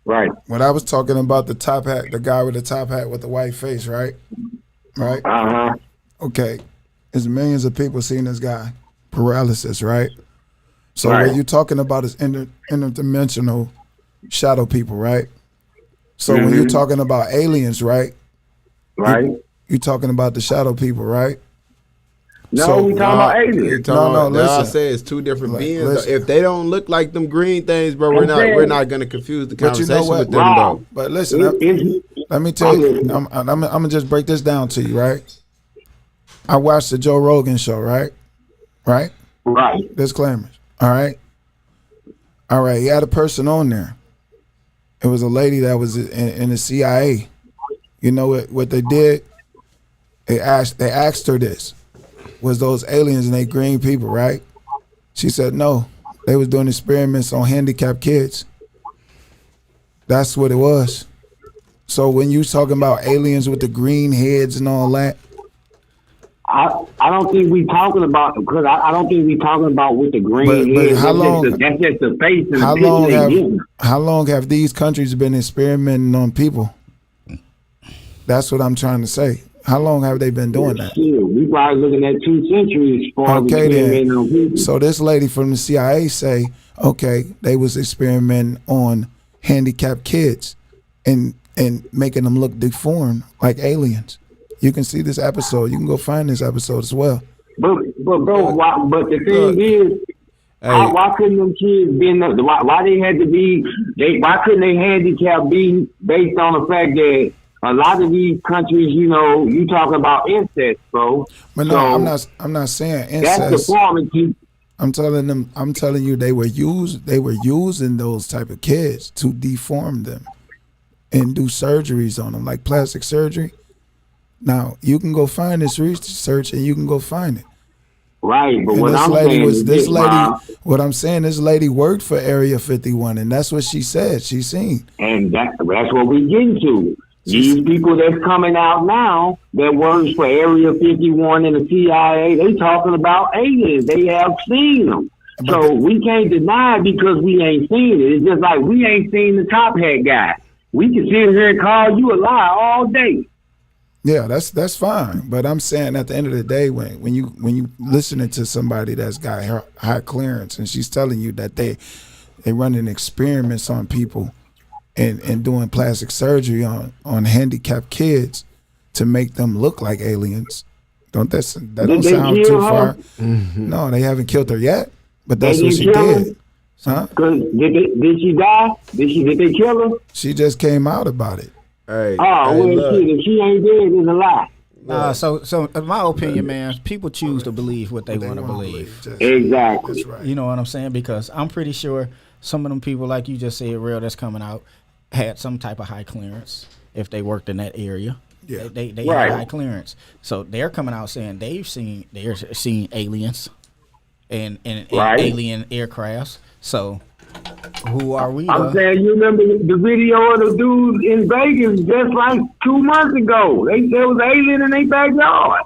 Right. When I was talking about the top hat, the guy with the top hat with the white face, right? Right? Uh-huh. Okay. There's millions of people seeing this guy. Paralysis, right? So Right. what you're talking about is interdimensional shadow people, right? So when you're talking about aliens, right? Right. You're talking about the shadow people, right? No, So- we talking about aliens. No, That's all I listen. say it's two different beings. listen. If they don't look like them green things, bro, I'm saying- we're not gonna confuse the But you know conversation what? with them Wow. though. But listen, It's- let me tell you, I'm I'm gonna just break this down to you, right? I watched the Joe Rogan show, right? Right? right. Disclaimers. All right. All right. He had a person on there. It was a lady that was in the CIA. You know what they did? They asked her this. Was those aliens and they green people, right? She said no. They was doing experiments on handicapped kids. That's what it was. So when you talking about aliens with the green heads and all that, I don't think we talking about, because I don't think we talking about with the green But head. how long- That's just the face and how the picture they getting. long have these countries been experimenting on people? That's what I'm trying to say. How long have they been doing that? Shit, we probably looking at 2 centuries for Okay, experimenting on people. then. So this lady from the CIA say, okay, they was experimenting on handicapped kids and making them look deformed like aliens. You can see this episode. You can go find this episode as well. But bro, but the thing is, why couldn't them kids be why they had to be, why couldn't they handicap be based on the fact that a lot of these countries, you talking about incest, bro. But no, I'm not saying incest. That's deformity. I'm telling you they were using those type of kids to deform them and do surgeries on them, like plastic surgery. Now you can go find this research and you can go find it. Right, but And what this I'm lady saying was is this this, lady. Bob, What I'm saying, this lady worked for Area 51, and that's what she said. She seen. and that's what we getting to. These people that's coming out now that works for Area 51 and the CIA, they talking about aliens. They have seen them. So we can't deny it because we ain't seen it. It's just like we ain't seen the top hat guy. We can sit here and call you a lie all day. Yeah, that's fine. But I'm saying at the end of the day, when you listening to somebody that's got high clearance and she's telling you that they running experiments on people and doing plastic surgery on handicapped kids to make them look like aliens, that don't sound too far. Mm-hmm. No, they haven't killed her yet, but that's They what she didn't kill her? did. Huh? Did she die? Did they kill her? She just came out about it. Hey, Shit, if she ain't dead, it's a lie. So in my opinion, man, people choose to believe what they want to wanna believe. Exactly. That's right. You know what I'm saying? Because I'm pretty sure some of them people, like you just said, real that's coming out, had some type of high clearance if they worked in that area. Yeah. They Right. had high clearance, so they're coming out saying they're seeing aliens and Right. alien aircrafts. So who are we? I'm saying, you remember the video of the dudes in Vegas just like 2 months ago? They said it was alien in their backyard.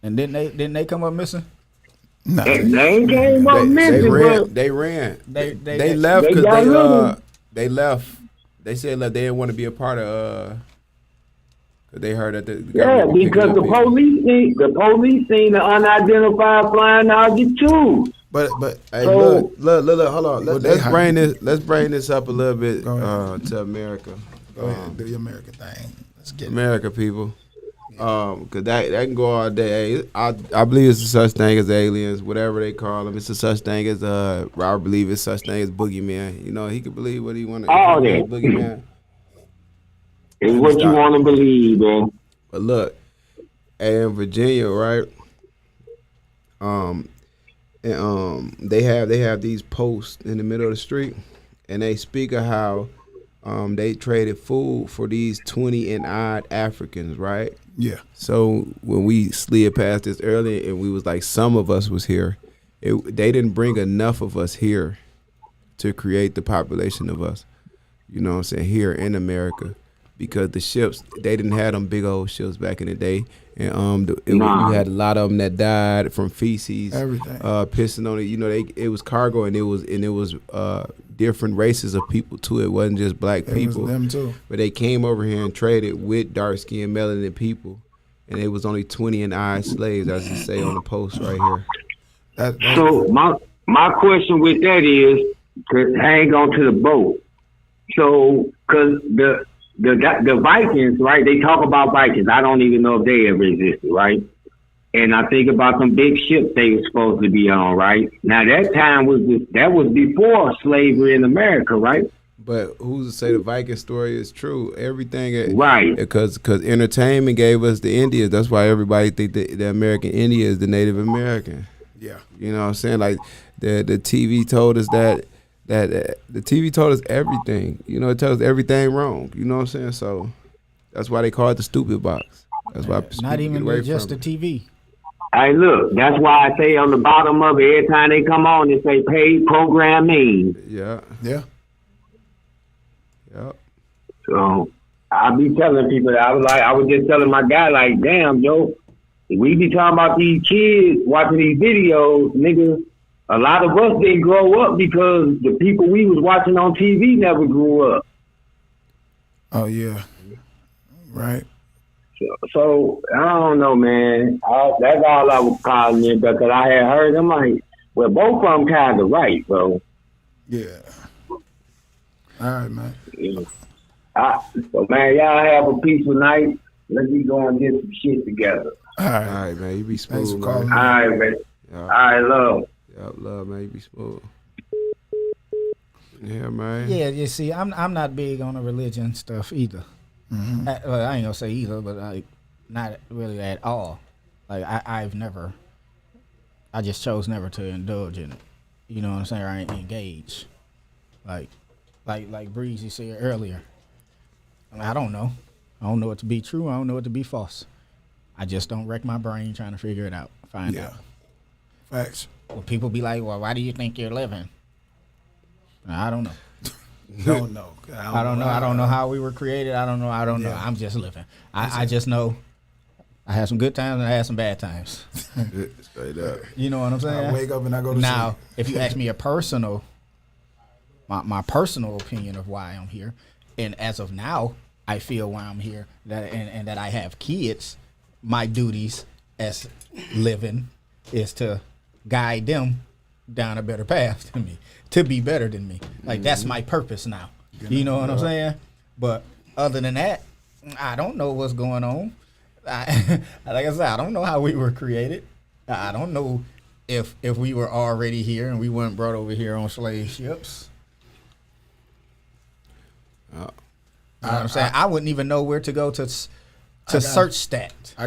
And didn't they come up missing? No. And they ain't came up missing, but They ran. They They left they because got rid they left. They said that they didn't want to be a part of. Cause they heard that the yeah, government was because picking the up people. police seen the unidentified flying object too. But Hey, So- look, hold on. Well, Let's they bring this up a little bit Go ahead. to America. go ahead, do your American thing. Let's get it. America people. Cause that can go all day. Hey, I believe it's a such thing as aliens, whatever they call them. It's a such thing as I believe it's such thing as boogeyman. You know, he can believe what he want to. All that. Boogeyman. It's what you want to believe, man. But look, in Virginia, right? They have these posts in the middle of the street, and they speak of how they traded food for these 20 and odd Africans, right? Yeah. So when we slid past this earlier, and we was like, some of us was here, they didn't bring enough of us here to create the population of us. You know what I'm saying? Here in America, because the ships, they didn't have them big old ships back in the day, and you had a lot of them that died from feces, Everything. Pissing on it. You know, it was cargo, and it was different races of people too. It wasn't just black people. It was them too. But they came over here and traded with dark skinned melanin people, and it was only 20 and odd slaves, as you say on the post right here. So my question with that is to hang on to the boat. So, cause the Vikings, right? They talk about Vikings. I don't even know if they ever existed, right? And I think about some big ships they were supposed to be on, right? Now that time was before slavery in America, right? But who's to say the Viking story is true? Everything, right? Because entertainment gave us the Indians. That's why everybody think the American Indian is the Native American. Yeah, you know what I'm saying? Like the TV told us that the TV told us everything. You know, it tells us everything wrong. You know what I'm saying? So that's why they call it the stupid box. That's why not even just the TV. Hey, look, that's why I say on the bottom of it, every time they come on, they say paid programming. Yeah. Yeah. Yep. So I be telling people that I was just telling my guy, like, damn, yo, we be talking about these kids watching these videos, nigga. A lot of us didn't grow up because the people we was watching on TV never grew up. Oh yeah. Right. So I don't know, man. That's all I was calling it because I had heard them like, well, both of them kind of right, bro. Yeah. All right, man. Yeah. So man, y'all have a peaceful night. Let's be going to get some shit together. All right, man. You be smooth. Thanks for calling. All right, man. Yeah. All right, love. Yep, love, man. You be smooth. Yeah, man. Yeah, you see, I'm not big on the religion stuff either. Mm-hmm. Well, I ain't gonna say either, but like not really at all. Like I just chose never to indulge in it. You know what I'm saying? I ain't engaged. Like Breezy said earlier. I don't know. I don't know it to be true. I don't know it to be false. I just don't wreck my brain trying to figure it out. Find out. Facts. Well, people be like, well, why do you think you're living? I don't know. Don't know. I don't know. I don't know how we were created. I don't know. Yeah. I'm just living. I just know I had some good times and I had some bad times. Straight up. You know what I'm saying? I wake up and I go to now, sleep. if you ask me my personal opinion of why I'm here, and as of now, I feel why I'm here, and that I have kids, my duties as living is to guide them down a better path than me, to be better than me. Like, that's my purpose now. You know what I'm saying? But other than that, I don't know what's going on. Like I said, I don't know how we were created. I don't know if we were already here and we weren't brought over here on slave ships. You know what I'm saying? I wouldn't even know where to go to search that. I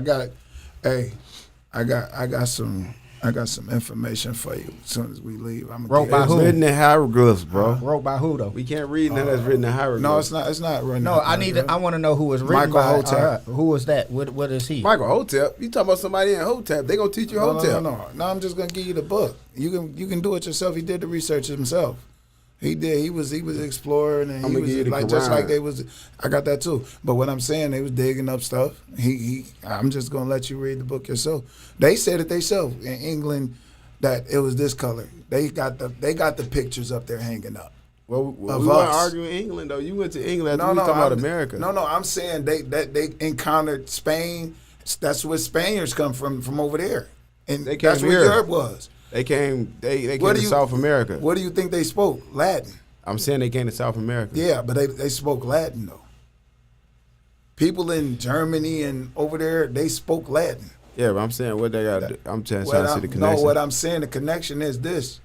got some information for you as soon as we leave. I'm Wrote by who? Written in hieroglyphs, bro. Wrote by who though? We can't read nothing that's written in hieroglyphs. No, it's not. It's not written. No, I want to know who was written Michael by. Hotep. Who was that? What is he? Michael Hotep. You talking about somebody in Hotep? They gonna teach you Hotep. No. I'm just gonna give you the book. You can do it yourself. He did the research himself. He did. He was exploring, and I'm he gonna give you was the like just Quran. like they was. I got that too. But what I'm saying, they was digging up stuff. I'm just gonna let you read the book yourself. They said it themselves in England that it was this color. They got the pictures up there hanging up. Well, of we weren't us. arguing England though. You went to England. We talking about America. No, I'm saying they encountered Spain. That's where Spaniards come from over there, and They came that's where here. Europe was. They came. They came What to do you- South America. What do you think they spoke? Latin. I'm saying they came to South America. Yeah, but they spoke Latin though. People in Germany and over there, they spoke Latin. Yeah, but I'm saying what they got. I'm trying to see the connection. No, what I'm saying, the connection is this.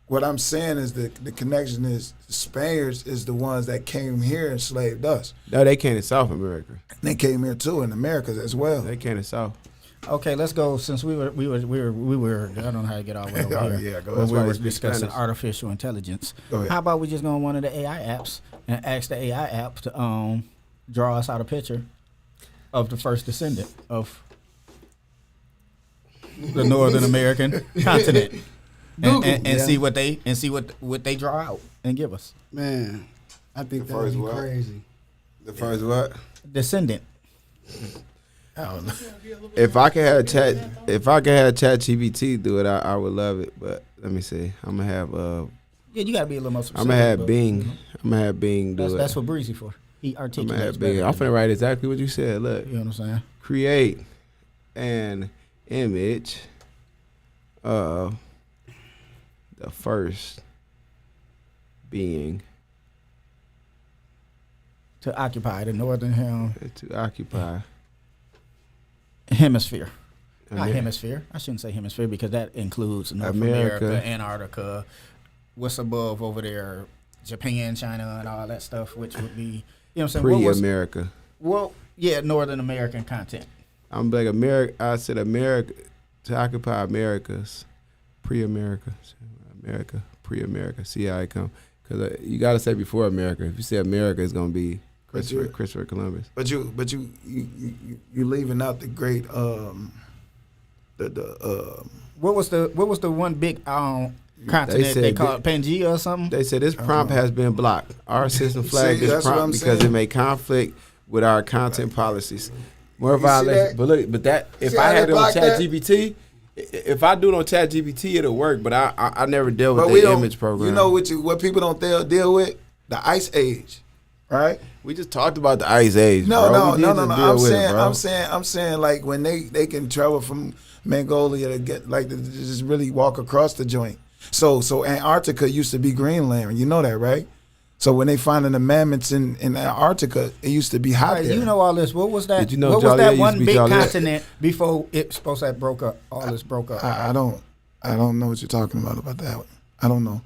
What I'm saying is the connection is the Spaniards is the ones that came here and enslaved us. No, they came to South America. And they came here too in America as well. They came to South. Okay, let's go. Since we were. I don't know how to get all the way over Oh, here. yeah, go But ahead. we were That's why they speak discussing Spanish. artificial intelligence. Go ahead. How about we just go on one of the AI apps and ask the AI app to draw us out a picture of the first descendant of the Northern American continent, and see what they draw out and give us. Man, I think The that would first be what? crazy. The first what? Descendant. I don't know. If I could have ChatGPT do it, I would love it. But let me see. I'm gonna have Yeah, you gotta be a little more specific. I'm gonna have but, Bing. you know, I'm gonna have Bing do it. That's what Breezy for. He I'm gonna articulates have better. Bing. I'm finna write exactly what you said. Look, You know what I'm saying? create an image of the first being To occupy the northern to occupy. hemisphere. Not Amer- hemisphere. I shouldn't say hemisphere because that includes North America. America, Antarctica, what's above over there, Japan, China, and all that stuff, which would be, you know what I'm saying? Pre-America. Well, yeah, Northern American content. I'm like America. I said America to occupy America's pre-America, America, pre-America. See how it come? Because you got to say before America. If you say America, it's gonna be Christopher Columbus. But you leaving out the great What was the one big continent said they called Pangea or something? They said this prompt has been blocked. Our system flagged See, this that's what I'm prompt because saying. it may conflict with our content policies. More You see violations. that? But look, but that if See I how had they it on blocked that? ChatGPT, if I do it on ChatGPT, it'll work. But I never dealt with But we the don't. image program. You know what people don't deal with? The Ice Age, right? we just talked about the Ice Age. No, bro. We no, need no, to no. deal I'm with it, saying, bro. I'm saying, like when they can travel from Mongolia to get to just really walk across the joint. So Antarctica used to be Greenland. You know that, right? So when they finding the mammoths in Antarctica, it used to be hot Right, there. you know all this. What was that? Did you know what was Joliet that used one to be big Joliet? continent before it supposed to have broke up? All this broke up. I don't know what you're talking about that one. I don't know.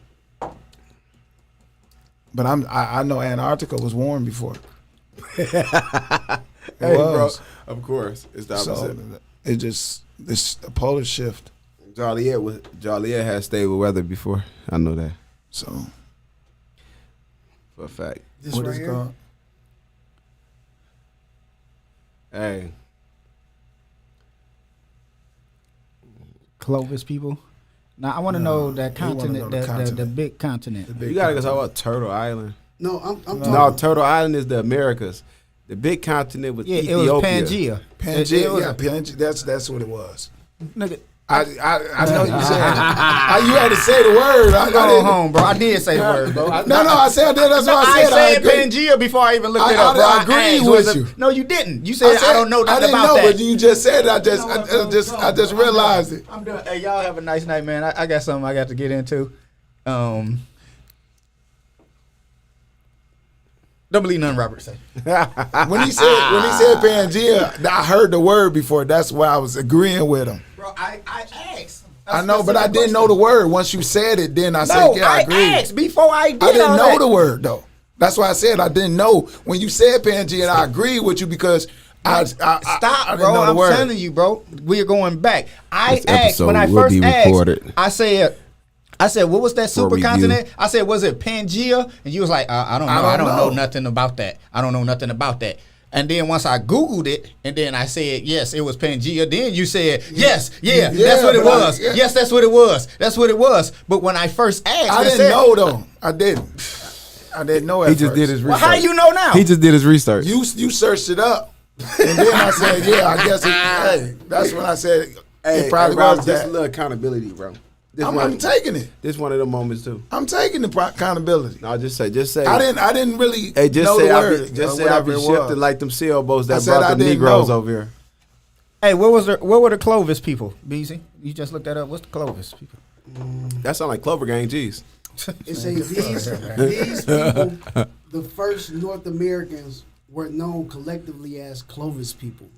But I know Antarctica was warm before. It Hey, was. bro. Of course, it's the So opposite. it just this a polar shift. Joliet has stable weather before. I know that So for a fact. This what right is it here. called? Hey, Clovis people. Now I want to know that you wanna continent, know the the continent. big continent. The big you gotta go continent. talk about Turtle Island. No, I'm No, talking. Turtle Island is the Americas. The big continent was Yeah, it Ethiopia. was Pangea. Pangea. It was Yeah, Pangea. That's what it was. Nigga, I know you said you had to say the word. I go didn't- home, bro. I did say the word, bro. No, I said that. That's what I said. I said agree. Pangea before I even looked I- it up. I bro. agreed asked, with was it- you. No, you didn't. You said I don't know nothing didn't about know, that. but you just said it. I just realized it. I'm done. Hey, y'all have a nice night, man. I got something I got to get into. Don't believe nothing Robert said. When he said Pangea, I heard the word before. That's why I was agreeing with him. Bro, I asked. I know, but I didn't know the word. Once you said it, then I said, No, yeah, I I agree. asked before I did. I didn't all know that. the word though. That's why I said I didn't know when you said Pangea, and I agreed with you because I Stop, didn't bro. know the I'm word. telling you, bro. We're going back. I This asked when I episode will first be asked. recorded. I said, what was that For review. supercontinent? I said, was it Pangea? And you was like, I don't know. I don't know nothing about that. I don't know nothing about that. And then once I Googled it, and then I said, yes, it was Pangea. Then you said, yes, that's what it but was. Yes, that's what it was. That's what it was. But when I first asked, I didn't know though. I didn't know. At He just first. did his Well, research. how you know now? He just did his research. You searched it up, and then I said, yeah, I guess. Hey, that's when I said it probably Rob, was just that. a little accountability, bro. This I'm taking it. This one of the moments too. I'm taking the accountability. No, just say. I didn't really Hey, just know say the I word. be, just or say I be whatever it was. shifting like them sailboats I that said I brought the didn't Negroes know. over here. Hey, what were the Clovis people, Beezy? You just looked that up. What's the Clovis people? That sound like Clover Gang. Jeez. It says these people, the first North Americans, were known collectively as Clovis people.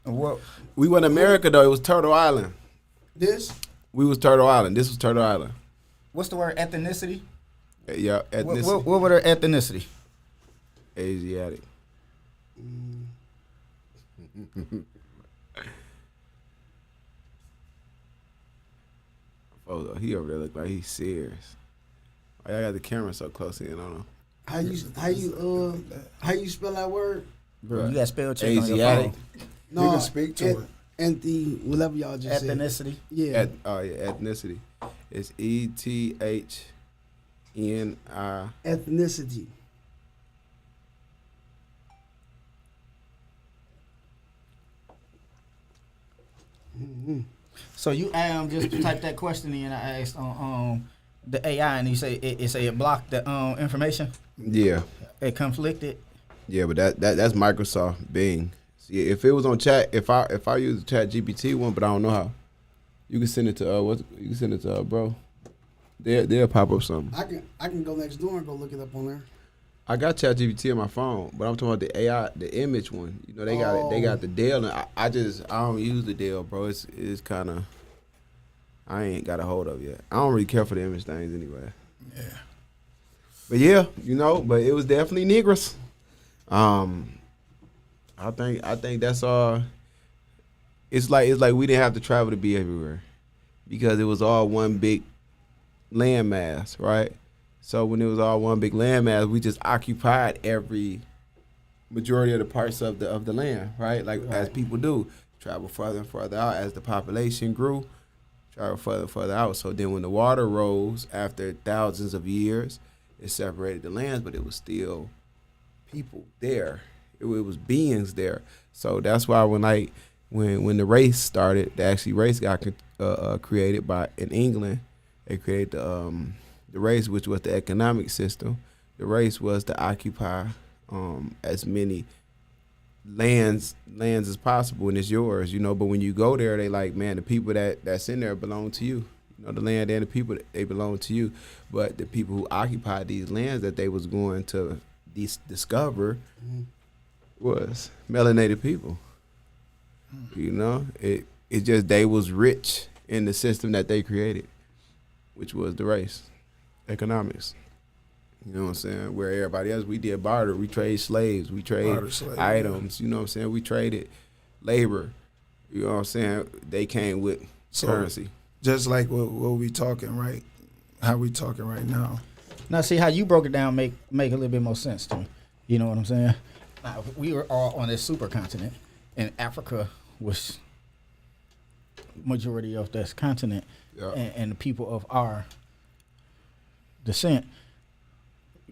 What? We went to America though. It was Turtle Island. This We was Turtle Island. This was Turtle Island. what's the word? Ethnicity. Yeah, ethnicity. What were their ethnicity? Asiatic. Oh, he over there look like he's serious. I got the camera so close in on him. How you spell that word? Bro, you got spell check on your Asiatic. phone. No, You can speak to it. whatever y'all just said. Ethnicity. Yeah. Ethnicity. It's ETHNI. Ethnicity. So you just type that question in. I asked on the AI, and you say it blocked the information. Yeah. It conflicted. Yeah, but that's Microsoft Bing. See, if it was on chat, if I use the Chat GPT one, but I don't know how, you can send it to bro. They'll pop up something. I can go next door and go look it up on there. I got Chat GPT on my phone, but I'm talking about the AI, the image one. You know, they got it. They got the Dell, and I don't use the Dell, bro. It's kind of, I ain't got a hold of it yet. I don't really care for the image things anyway. Yeah. But yeah, but it was definitely Negroes. I think that's all. It's like we didn't have to travel to be everywhere, because it was all one big landmass, right? So when it was all one big landmass, we just occupied every majority of the parts of the land, right? As people do, travel further and further out as the population grew, travel further and further out. So then when the water rose after thousands of years, it separated the lands, but it was still people there. It was beings there. So that's why when the race started, the race got created in England. They created the race, which was the economic system. The race was to occupy as many lands as possible, and it's yours, But when you go there, they like, man, the people that's in there belong to you. The land and the people, they belong to you. But the people who occupied these lands that they was going to discover was melanated people. It just, they was rich in the system that they created, which was the race. Economics. You know what I'm saying? Where everybody else, we did barter. We trade slaves. We trade items. You know what I'm saying? We traded labor. You know what I'm saying? They came with currency. Just like what we talking, right? How we talking right now. Now, see how you broke it down make a little bit more sense to me. You know what I'm saying? Now, we were all on this supercontinent, and Africa was majority of this continent, and the people of our descent,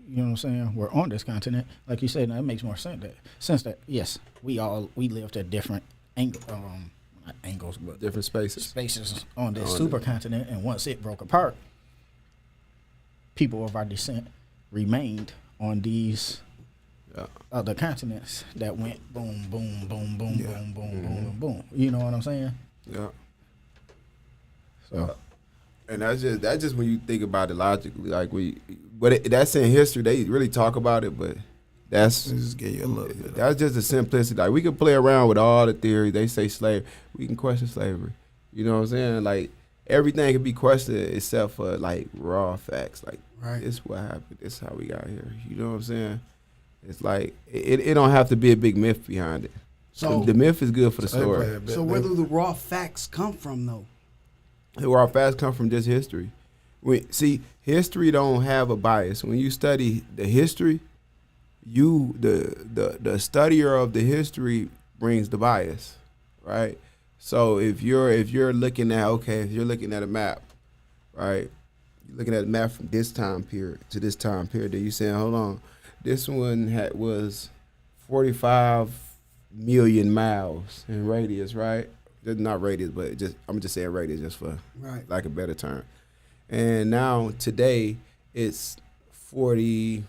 you know what I'm saying, we're on this continent. Like you said, now it makes more sense that yes, we lived at different not angles, but different spaces on this supercontinent, and once it broke apart, people of our descent remained on these other continents that went boom, boom, boom, boom, boom, boom, boom, boom. You know what I'm saying? Yeah. So. And that's just when you think about it logically, that's in history. They really talk about it, but that's just give you a little bit. That's just the simplicity. Like, we can play around with all the theories. They say slavery. We can question slavery. You know what I'm saying? Like, everything can be questioned except for raw facts. This is what happened. This is how we got here. You know what I'm saying? It's like it don't have to be a big myth behind it. So the myth is good for the story. So where do the raw facts come from, though? The raw facts come from just history. History don't have a bias. When you study the history, the studier of the history brings the bias, right? So if you're looking at a map, right? You're looking at a map from this time period to this time period, then you're saying, hold on, this one was 45 million miles in radius, right? Not radius, but I'm just saying radius just for like a better term. And now today it's 42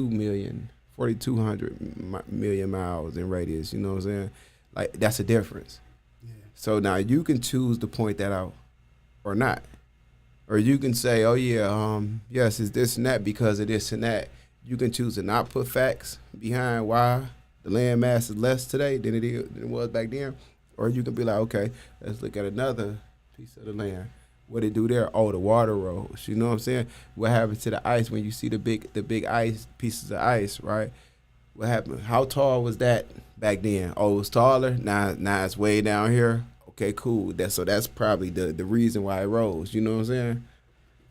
million, 4,200 million miles in radius. You know what I'm saying? That's a difference. Yeah. So now you can choose to point that out or not. Or you can say, oh yeah, yes, it's this and that because of this and that. You can choose to not put facts behind why the land mass is less today than it was back then. Or you can be like, okay, let's look at another piece of the land What it do there? Oh, the water rose. You know what I'm saying? What happened to the ice when you see the big ice pieces of ice, right? What happened? How tall was that back then? Oh, it was taller. Now it's way down here. Okay, cool. That's probably the reason why it rose. You know what I'm saying?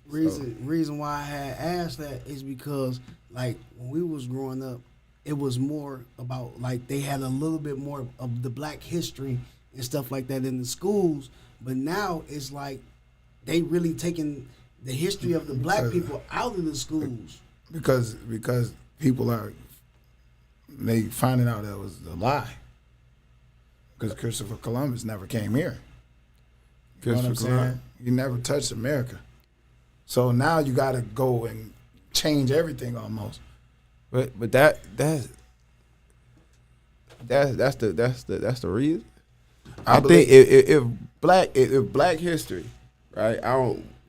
Reason why I had asked that is because like when we was growing up, it was more about like they had a little bit more of the black history and stuff like that in the schools, but now it's like they really taking the history of the black people out of the schools because people they finding out that it was a lie because Christopher Columbus never came here. You know what I'm saying? He never touched America. So now you got to go and change everything almost. But that's the reason. I think if black history, right?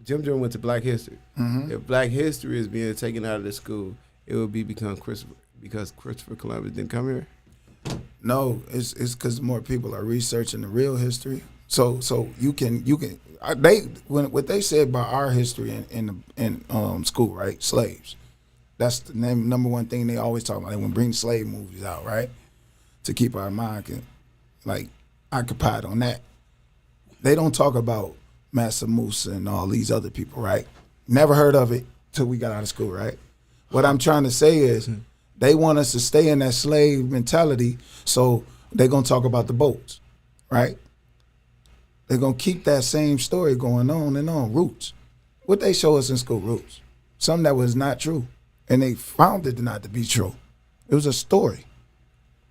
Jim went to black history. Mm-hmm. If black history is being taken out of the school, it would be because Christopher Columbus didn't come here. No, it's because more people are researching the real history. So you can what they said about our history in school, right? Slaves. That's the number one thing they always talk about. They want to bring slave movies out, right? To keep our mind occupied on that. They don't talk about Mansa Musa and all these other people, right? Never heard of it till we got out of school, right? What I'm trying to say is they want us to stay in that slave mentality, so they're going to talk about the boats, right? They're going to keep that same story going on and on, roots. What they show us in school, roots. Something that was not true. And they found it not to be true. It was a story.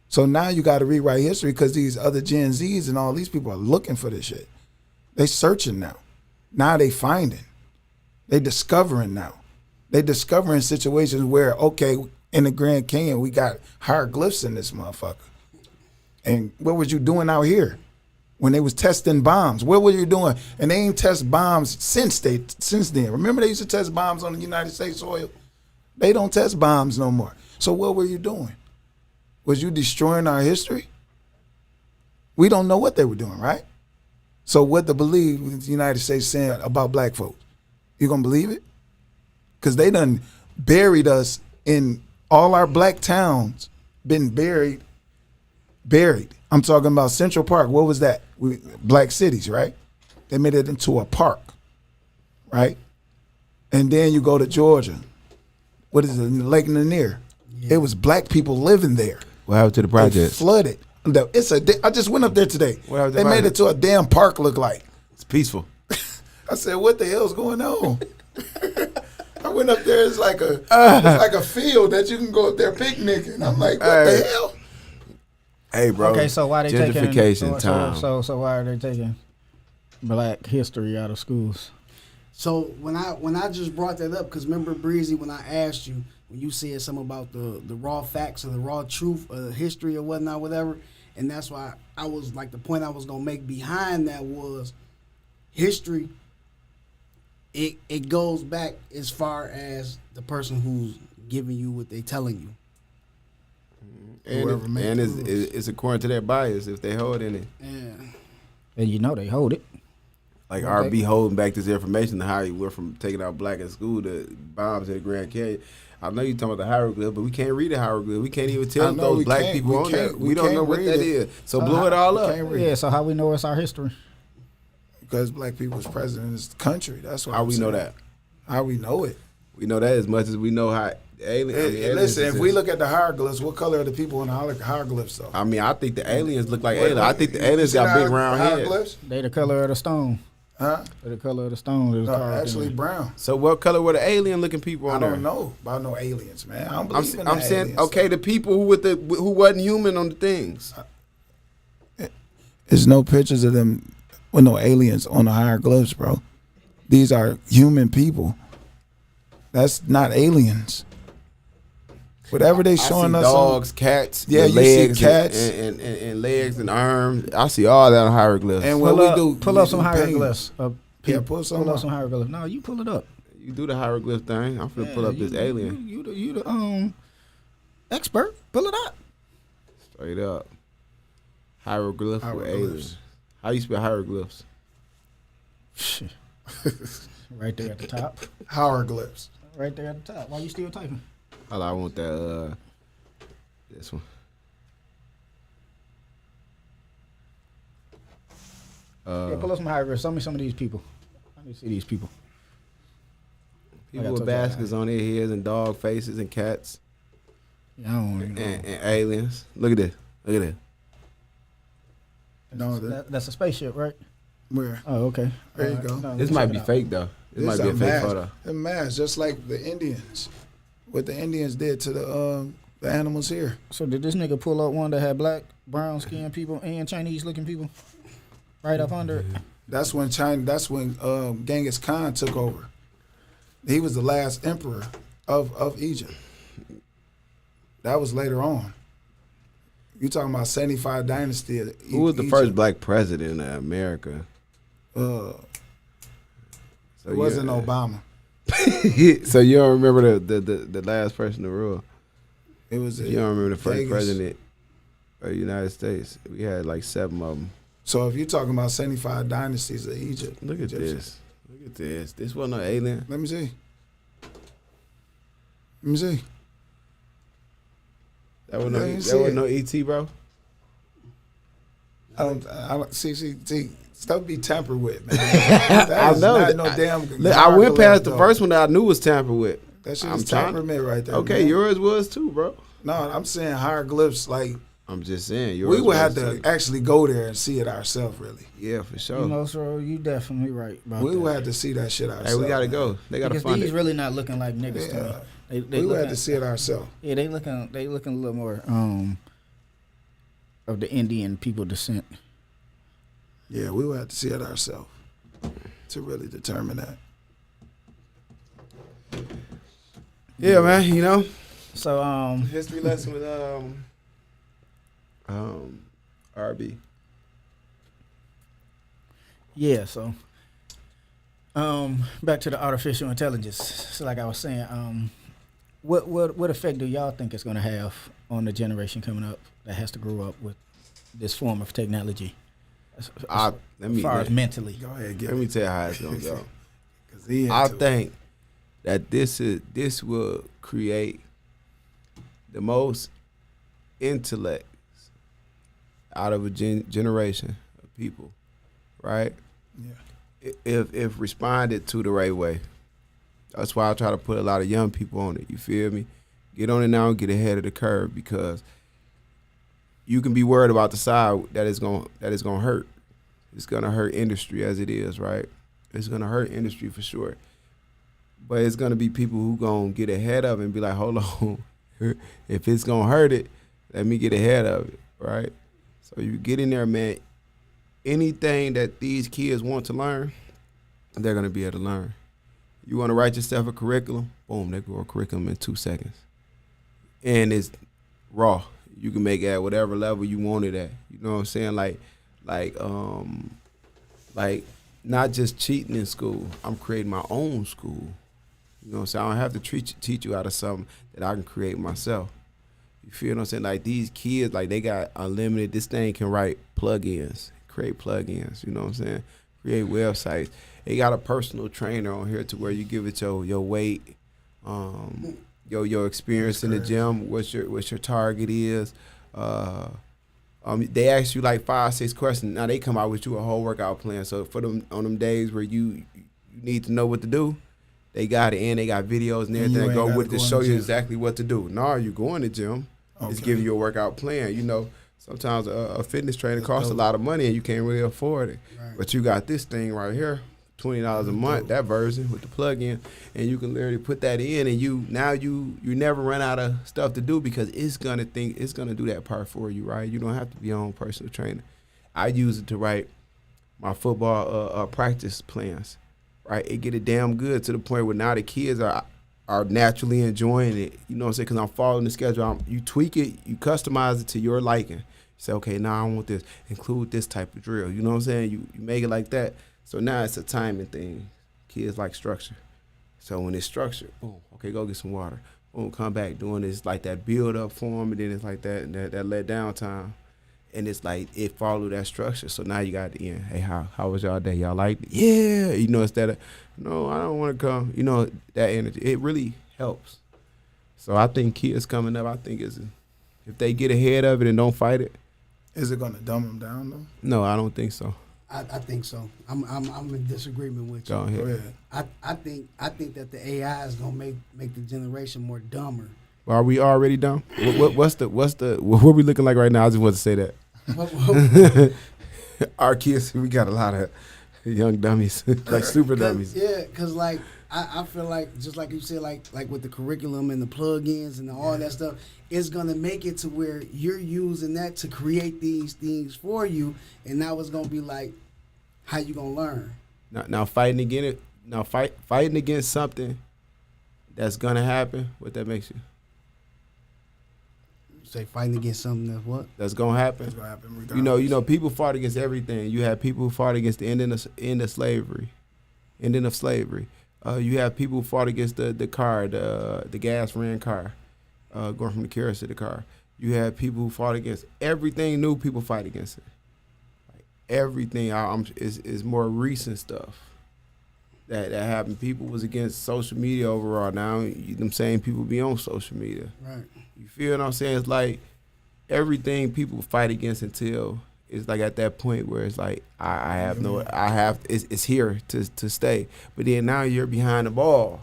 So now you got to rewrite history because these other Gen Zs and all these people are looking for this shit. They searching now. Now they finding. They discovering now. They discovering situations where, okay, in the Grand Canyon, we got hieroglyphs in this motherfucker. And what was you doing out here when they was testing bombs? What were you doing? And they ain't test bombs since then. Remember they used to test bombs on the United States soil? They don't test bombs no more. So what were you doing? Was you destroying our history? We don't know what they were doing, right? So what to believe the United States saying about black folks? You gonna believe it? Because they done buried us in all our black towns, been buried. I'm talking about Central Park. What was that? Black cities, right? They made it into a park, right? And then you go to Georgia. What is it? Lake Lanier. Yeah. It was black people living there. What happened to the project? Flooded. I just went up there today. They made it to a damn park look like. It's peaceful. I said, what the hell's going on? I went up there. It's like a field that you can go up there picnicking. I'm like, what the hell? Hey, bro. Okay, so why they gentrification time? So why are they taking black history out of schools? So when I just brought that up, because remember, Breezy, when I asked you, when you said something about the raw facts or the raw truth of history or whatnot, whatever, and that's why I was like, the point I was going to make behind that was history, it goes back as far as the person who's giving you what they telling you. And it's according to their bias if they hold in it. Yeah. And you know they hold it. Like RB holding back this information to how he went from taking out black in school to bombs in the Grand Canyon. I know you're talking about the hieroglyph, but we can't read the hieroglyph. We can't even tell those black people on there. We don't know what that is. So blow it all up. Yeah, so how we know it's our history? Because black people was present in this country. That's why. How we know that? How we know it? We know that as much as we know how aliens. Listen, if we look at the hieroglyphs, what color are the people in the hieroglyphs though? I mean, I think the aliens look like aliens. I think the aliens got big round heads. They the color of the stone. Huh? The color of the stone. Actually brown. So what color were the alien looking people on there? I don't know about no aliens, man. I don't believe in I'm saying, aliens, okay, the people who wasn't human on the things. There's no pictures of them with no aliens on the hieroglyphs, bro. These are human people. That's not aliens. Whatever they showing us, dogs, cats, yeah, you legs, see cats and legs and arms. I see all that on hieroglyphs. And what we do, pull up some hieroglyphs. Pull up some hieroglyphs. No, you pull it up. You do the hieroglyph thing. I'm finna pull up this alien. You the expert. Pull it up. Straight up. Hieroglyph with aliens. How you spell hieroglyphs? Right there at the top. Hieroglyphs. Right there at the top. Why you still typing? Oh, I want that. This one. Yeah, pull up some hieroglyphs. Show me some of these people. Let me see these people. People with baskets on their heads and dog faces and cats Yeah, I don't even know. and aliens. Look at this. Look at this. No, That's a spaceship, right? where? Oh, okay. There you go. No, This check might it be out. fake though. This might be a fake photo. A mask, just like the Indians. What the Indians did to the animals here. So did this nigga pull up one that had black, brown skinned people and Chinese looking people right up under it? That's when Genghis Khan took over. He was the last emperor of Egypt. That was later on. You talking about 75 dynasty of Who was the first black president of America? it So wasn't Obama. So you don't remember the last person to rule? It was You don't remember the first Vegas. president of the United States? We had like 7 of them. So if you're talking about 75 dynasties of Egypt. Look at this. Look at this. This wasn't no alien. Let me see. Let me see. That wasn't Yeah, no, you that see wasn't it. no ET, bro. I don't see, stuff be tampered with, man. That is know not that. no damn. Look, I went past the though. first one that I knew was tampered with. That shit I'm is trying- temperament right there. Okay, man. yours was too, bro. No, I'm saying hieroglyphs. Like I'm just saying. Yours we would have was to too. actually go there and see it ourselves. Really, Yeah, for sure. You know, so you definitely right about we that. would have to see that shit ourselves. Hey, we gotta man. go. They gotta Because find these it. really not looking like niggas to me. Yeah, They we would have looking, to see it ourselves. yeah, they looking a little more of the Indian people descent. Yeah, we would have to see it ourselves to really determine that. Yeah, man. You know, So history lesson with RB. yeah, so back to the artificial intelligence. So like I was saying, what effect do y'all think it's gonna have on the generation coming up that has to grow up with this form of technology? As far as mentally. Go ahead, get Let me it. tell you how it's gonna go. 'Cause he I into it. think that this will create the most intellect out of a generation of people, right? Yeah. If responded to the right way. That's why I try to put a lot of young people on it. You feel me? Get on it now and get ahead of the curve, because you can be worried about the side that is gonna hurt. It's gonna hurt industry as it is, right? It's gonna hurt industry for sure. But it's gonna be people who gonna get ahead of it and be like, hold on, if it's gonna hurt it, let me get ahead of it, right? So you get in there, man. Anything that these kids want to learn, they're gonna be able to learn. You want to write yourself a curriculum? Boom, they grow a curriculum in 2 seconds, and it's raw. You can make it at whatever level you want it at. You know what I'm saying? Like not just cheating in school. I'm creating my own school. You know what I'm saying? I don't have to teach you out of something that I can create myself. You feel what I'm saying? Like these kids, like they got unlimited. This thing can write plugins, create plugins. You know what I'm saying? Create websites. They got a personal trainer on here to where you give it your weight, your experience in the gym, what your target is. They ask you like 5-6 questions. Now they come out with you a whole workout plan. So for them on them days where you need to know what to do, they got it in. They got videos and And everything you that go ain't with it gotta to go in show the you gym. exactly what to do. No, you go in the gym. It's Okay. giving you a workout plan. You know, sometimes a fitness trainer That's costs a dope. lot of money and you can't really afford it. Right. But you got this thing right here, $20 a month, that version with the plug-in, and you can literally put that in, and you never run out of stuff to do, because it's gonna do that part for you, right? You don't have to be your own personal trainer. I use it to write my football practice plans, right? It get it damn good to the point where now the kids are naturally enjoying it. You know what I'm saying? Because I'm following the schedule. You tweak it, you customize it to your liking. You say, okay, now I want this. Include this type of drill. You know what I'm saying? You make it like that. So now it's a timing thing. Kids like structure. So when it's structured, boom, okay, go get some water. Boom, come back doing this, like that build up for them, and then it's like that let down time. and it's like it followed that structure. So now you got the end. Hey, how was y'all day? Y'all liked it? Yeah, you know, instead of no, I don't want to come. You know, that energy, it really helps. So I think kids coming up, I think is if they get ahead of it and don't fight it. Is it gonna dumb them down though? No, I don't think so. I think so. I'm in disagreement with you. Go ahead. Go ahead. I think that the AI is gonna make the generation more dumber. Are we already dumb? What we looking like right now? I just want to say that. Our kids, we got a lot of young dummies, like super dummies. Yeah, because like I feel like just like you said, like with the curriculum and the plugins and all that stuff, it's gonna make it to where you're using that to create these things for you, and now it's gonna be like, how you gonna learn? Now fighting against something that's gonna happen. What that makes you? Say fighting against something that's what? That's gonna happen. It's gonna happen regardless. You know, people fought against everything. You have people who fought against the ending of slavery. You have people who fought against the car, the gas ran car, going from the carriage to the car. You have people who fought against everything new. People fight against it. Like everything is more recent stuff that happened. People was against social media overall. Now them same people be on social media. Right. You feel what I'm saying? It's like everything people fight against until it's like at that point where it's like it's here to stay. But then now you're behind the ball,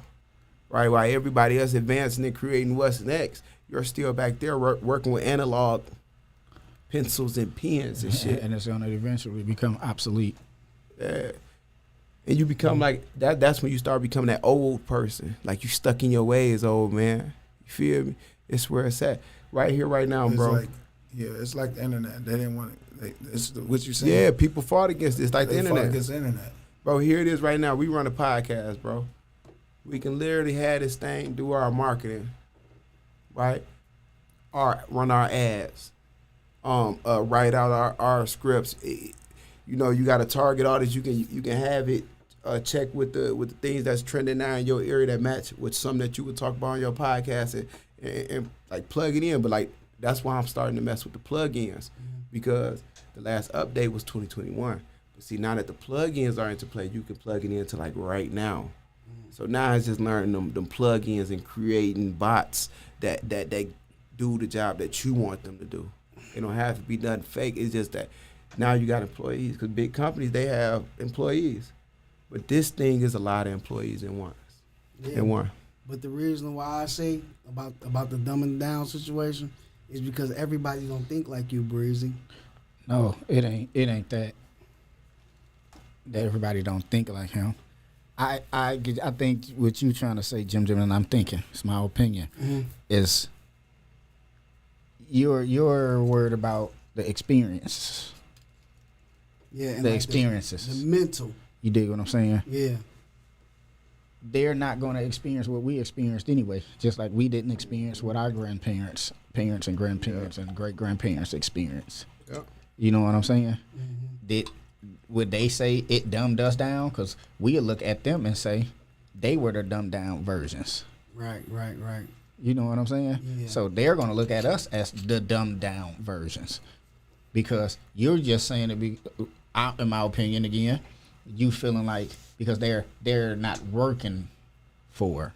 right? While everybody else advancing and creating what's next, you're still back there working with analog pencils and pens and shit. And it's gonna eventually become obsolete. Yeah. And you become like that. That's when you start becoming that old person. Like you stuck in your ways, old man. You feel me? It's where it's at. Right here, right now, It's bro. like, it's like the internet. They didn't want it. It's what you saying. Yeah, people fought against it. It's like They the internet. fought against the internet. Bro, here it is right now. We run a podcast, bro. We can literally have this thing, do our marketing, right? Run our ads, write out our scripts. You know, you got a target audience. You can have it check with the things that's trending now in your area that match with something that you would talk about on your podcast and like plug it in. But like that's why I'm starting to mess with the plugins because the last update was 2021. But see, now that the plugins are into play, you can plug it into like right now. So now it's just learning them plugins and creating bots that do the job that you want them to do. It don't have to be done fake. It's just that now you got employees because big companies, they have employees. But this thing is a lot of employees in one. But the reason why I say about the dumbing down situation is because everybody don't think like you, Breezy. No, it ain't that everybody don't think like him. I think what you trying to say, Jim, and I'm thinking, it's my opinion, is you're worried about the experiences. Yeah, and the like experiences. The mental. You dig what I'm saying? Yeah. They're not going to experience what we experienced anyway, just like we didn't experience what our grandparents, parents and grandparents and great-grandparents experienced. Yep. You know what I'm saying? Would they say it dumbed us down? Because we'll look at them and say they were the dumbed down versions. Right. You know what I'm saying? Yeah. So they're going to look at us as the dumbed down versions. Because you're just saying it, in my opinion, again, you feeling like because they're not working for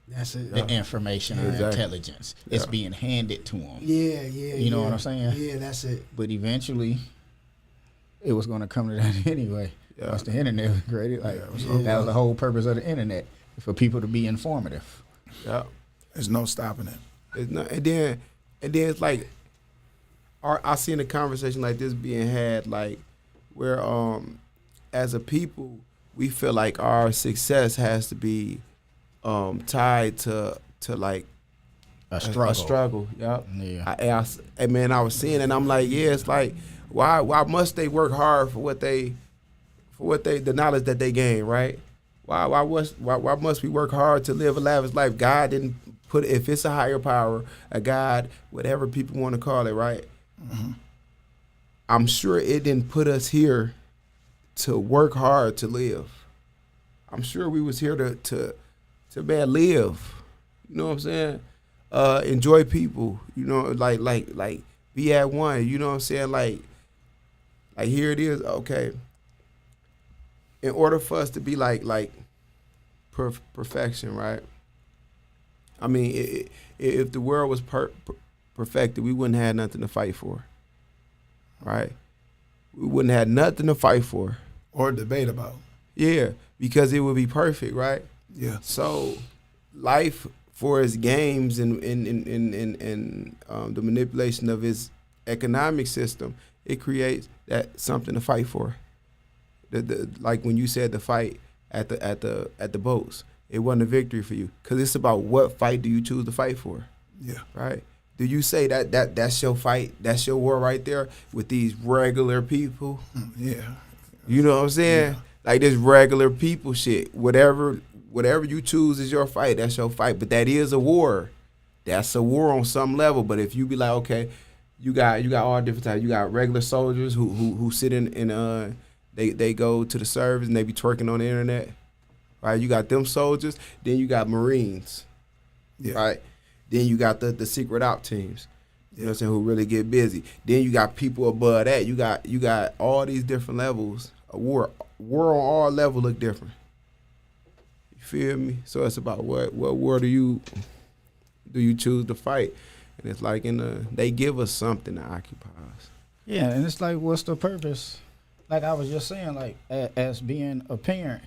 That's it. the information or Exactly. intelligence. It's being handed to them. Yeah. You know what I'm saying? Yeah, that's it. But eventually, it was going to come to that anyway. Yeah. Once the internet was created, like it was that was the whole purpose of the internet, for people to be informative. Yeah. There's no stopping it. It's not, and then it's like, I seen a conversation like this being had, like where as a people we feel like our success has to be tied to like A struggle. A struggle. Yep. Yeah. I was seeing, and I'm like, yeah, it's like why must they work hard for the knowledge that they gain, right? Why must we work hard to live a lavish life? God didn't put, if it's a higher power, a God, whatever people want to call it, right? Mm-hmm. I'm sure it didn't put us here to work hard to live. I'm sure we was here to live. You know what I'm saying? Enjoy people. You know, like Be at one. You know what I'm saying? Like here it is. Okay. In order for us to be like perfection, right? I mean, if the world was perfected, we wouldn't have nothing to fight for, right? We wouldn't have nothing to fight for or debate about. Yeah, because it would be perfect, right? Yeah. So, life for its games and the manipulation of its economic system, it creates that something to fight for. Like when you said the fight at the boats, it wasn't a victory for you because it's about what fight do you choose to fight for. Yeah. Right. Do you say that's your fight? That's your war right there with these regular people? Yeah. You know what I'm saying? Yeah. Like this regular people shit. Whatever you choose is your fight. That's your fight. But that is a war. That's a war on some level. But if you be like, okay, you got all different types. You got regular soldiers who sit in they go to the service and they be twerking on the internet. Right? You got them soldiers. Then you got Marines. Yeah. Right? Then you got the secret op teams. You know what I'm saying, who really get busy. Then you got people above that. You got all these different levels. A war on all levels look different. You feel me? So it's about what war do you choose to fight? And it's like they give us something to occupy us. Yeah, and it's like, what's the purpose? Like I was just saying, like as being a parent,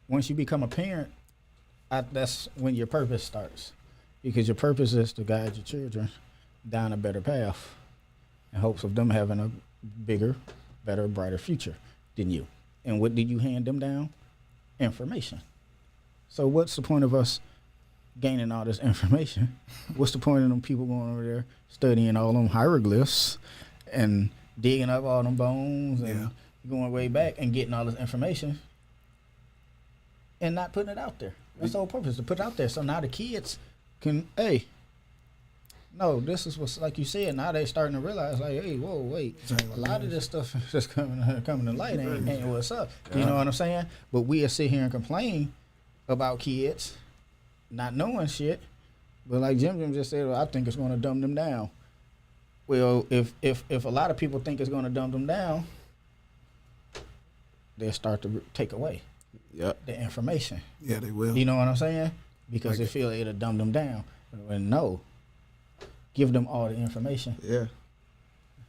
once you become a parent, that's when your purpose starts. Because your purpose is to guide your children down a better path in hopes of them having a bigger, better, brighter future than you. And what did you hand them down? Information. So what's the point of us gaining all this information? What's the point of them people going over there studying all them hieroglyphs and digging up all them bones and going way back and getting all this information and not putting it out there? That's the whole purpose, to put it out there. So now the kids can, hey, no, this is what's, like you said, now they starting to realize, like, hey, whoa, wait, a lot of this stuff that's coming to light ain't what's up. You know what I'm saying? But we'll sit here and complain about kids not knowing shit. But like Jim just said, well, I think it's going to dumb them down. Well, if a lot of people think it's going to dumb them down, they'll start to take away the information. Yeah, they will. You know what I'm saying? Because they feel it'll dumb them down. And no, give them all the information. Yeah.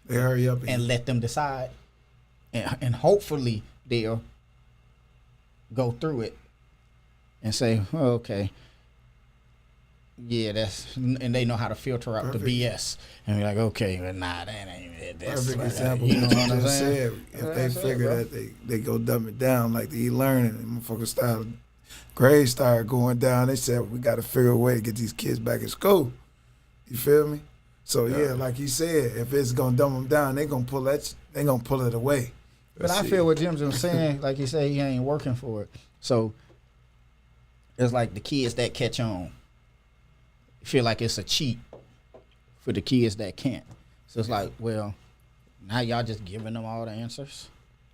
They hurry up and let them decide. And hopefully they'll go through it and say, oh, okay, yeah, and they know how to filter out the BS. And be like, okay, but nah, that ain't it. That's perfect example. You know what I'm saying? If they figure that they go dumb it down like the e-learning and motherfuckers grades started going down, they said, we got to figure a way to get these kids back in school. You feel me? So yeah, like you said, if it's gonna dumb them down, they gonna pull it away. But I feel what Jim's saying, like he said, he ain't working for it. So it's like the kids that catch on feel like it's a cheat for the kids that can't. So it's like, well, now y'all just giving them all the answers.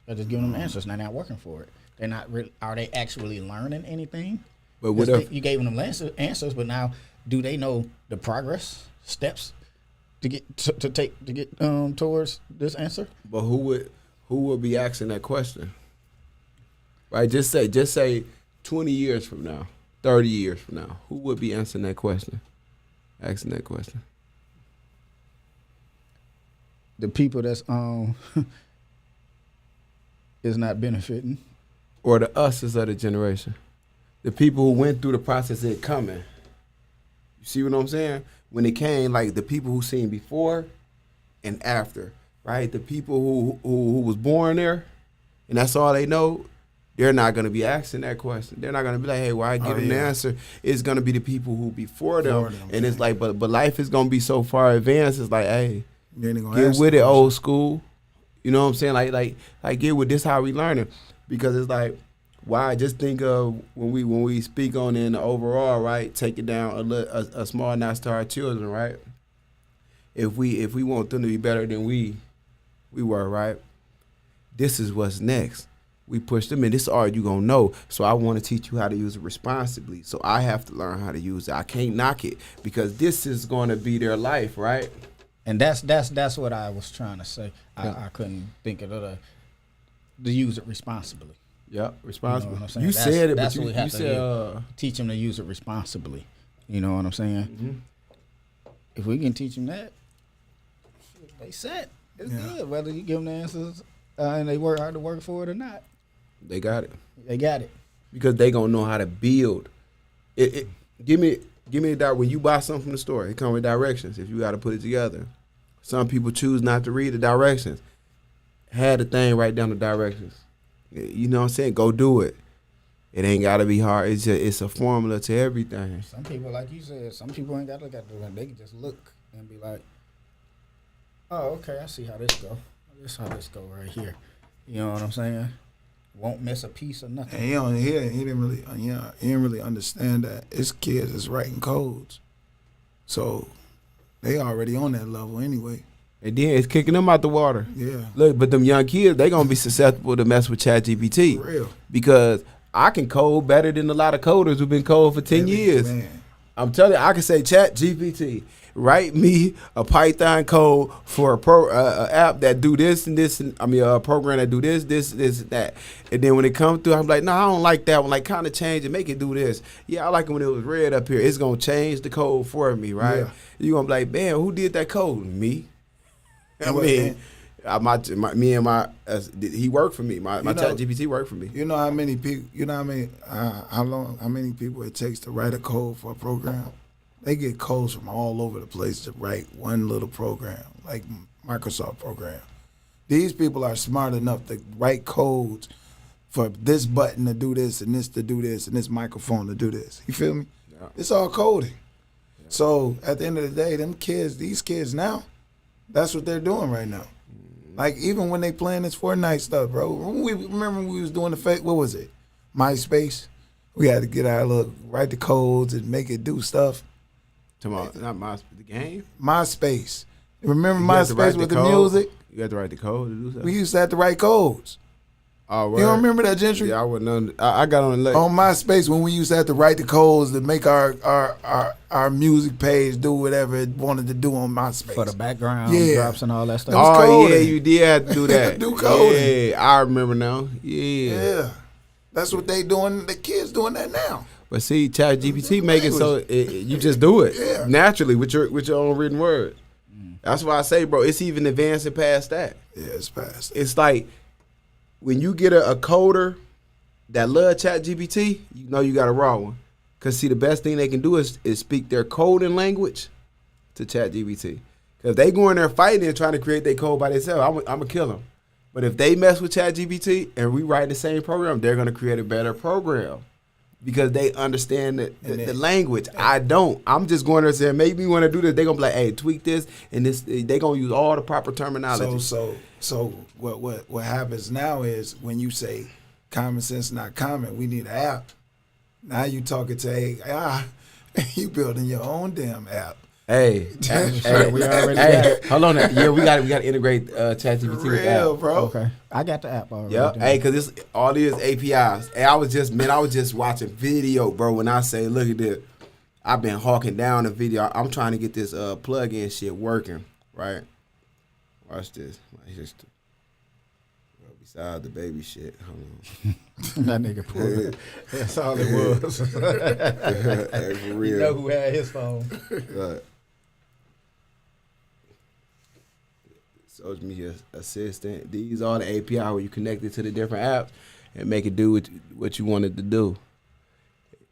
Y'all just giving them answers. Now they're not working for it. They're not really. Are they actually learning anything? But what if you gave them answers, but now do they know the progress steps to get towards this answer? But who would be asking that question? Right? Just say 20 years from now, 30 years from now, who would be answering that question? Asking that question. The people that's is not benefiting. Or the us's of the generation. The people who went through the process of it coming. You see what I'm saying? When it came, like the people who seen before and after, right? The people who was born there and that's all they know, they're not going to be asking that question. They're not going to be like, hey, why I give them the answer? It's going to be the people who before them. And it's like, but life is going to be so far advanced. It's like, hey, get with it, old school. You know what I'm saying? Like get with this how we learning. Because it's like, why? Just think of when we speak on in the overall, right? Take it down a small notch to our children, right? If we want them to be better than we were, right? This is what's next. We push them in. This is all you gonna know. So I want to teach you how to use it responsibly. So I have to learn how to use it. I can't knock it because this is going to be their life, right? And that's what I was trying to say. I couldn't think of the use it responsibly. Yep, responsible. You know what I'm saying? You said it, that's but what we have to said teach them to use it responsibly. You know what I'm saying? Mm-hmm. If we can teach them that, they set. It's good. Whether you give them the answers and they work hard to work for it or not, they got it. they got it. Because they gonna know how to build. Give me when you buy something from the store, it come with directions. If you got to put it together, some people choose not to read the directions. Have the thing write down the directions. You know what I'm saying? Go do it. It ain't gotta be hard. It's a formula to everything. Some people, like you said, some people ain't got to look at it. They can just look and be like, "Oh, okay, I see how this go. This is how this go right here." You know what I'm saying? Won't miss a piece or nothing. And he didn't really understand that his kids is writing codes, so they already on that level anyway. And then it's kicking them out the water. Yeah, Look, but them young kids, they gonna be susceptible to mess with ChatGPT. for real. Because I can code better than a lot of coders who've been coding for 10 years. Man. I'm telling you, I can say, ChatGPT, write me a Python code for a app that do this and this, and a program that do this, and that. And then when it comes through, I'm like, no, I don't like that one. Like, kind of change it, make it do this. Yeah, I like it when it was red up here. It's gonna change the code for me, right? Yeah. You gonna be like, man, who did that code? Me. I Well, mean, he worked for me. My ChatGPT worked for me. You know how many people? You know how many people it takes to write a code for a program? They get codes from all over the place to write one little program, like Microsoft program. These people are smart enough to write codes for this button to do this and this to do this and this microphone to do this. You feel me? Yeah. It's all coding. Yeah. So at the end of the day, these kids now, that's what they're doing right now. Like, even when they playing this Fortnite stuff, bro. Remember when we was doing the fake, what was it? MySpace? We had to get our write the codes and make it do stuff. Not the game? MySpace. Remember You had to write MySpace with the code? music? You had to write the code to do something? We used to have to write codes. Oh, You don't remember that, Gentry? Yeah, I wouldn't know. I got on late. On MySpace, when we used to have to write the codes to make our music page do whatever it wanted to do on MySpace. For the background drops and all that stuff. was Oh, coding. yeah, you did have to do that. Do coding. Yeah, I remember now. Yeah. Yeah. That's what they doing. The kids doing that now. But see, ChatGPT make it so you just do it Yeah. naturally with your own written word. That's why I say, bro, it's even advancing past that. Yeah, it's past. It's like when you get a coder that love ChatGPT, you know you got a raw one. Cause see, the best thing they can do is speak their coding language to ChatGPT. Cause if they go in there fighting and trying to create their code by themselves, I'm gonna kill them. But if they mess with ChatGPT and we write the same program, they're gonna create a better program. Because they understand the language. I don't. I'm just going there saying, maybe you want to do this. They're going to be like, hey, tweak this. And this. They're going to use all the proper terminology. So what happens now is when you say common sense not common, we need an app. Now you talking to AI, you building your own damn app. Hey, We already got it. hold on. Yeah, we got to integrate ChatGPT with the Real, app. bro. Okay. I got the app already. Yep. Hey, because it's all these APIs. Hey, I was just watching video, bro. When I say, look at this, I've been hawking down the video. I'm trying to get this plug-in shit working, right? Watch this. Here's besides the baby shit. Hold on. That nigga pulled it. That's all it was. Hey, for real. You know who had his phone. Right. Social media assistant. These are the API where you connect it to the different apps and make it do what you wanted to do.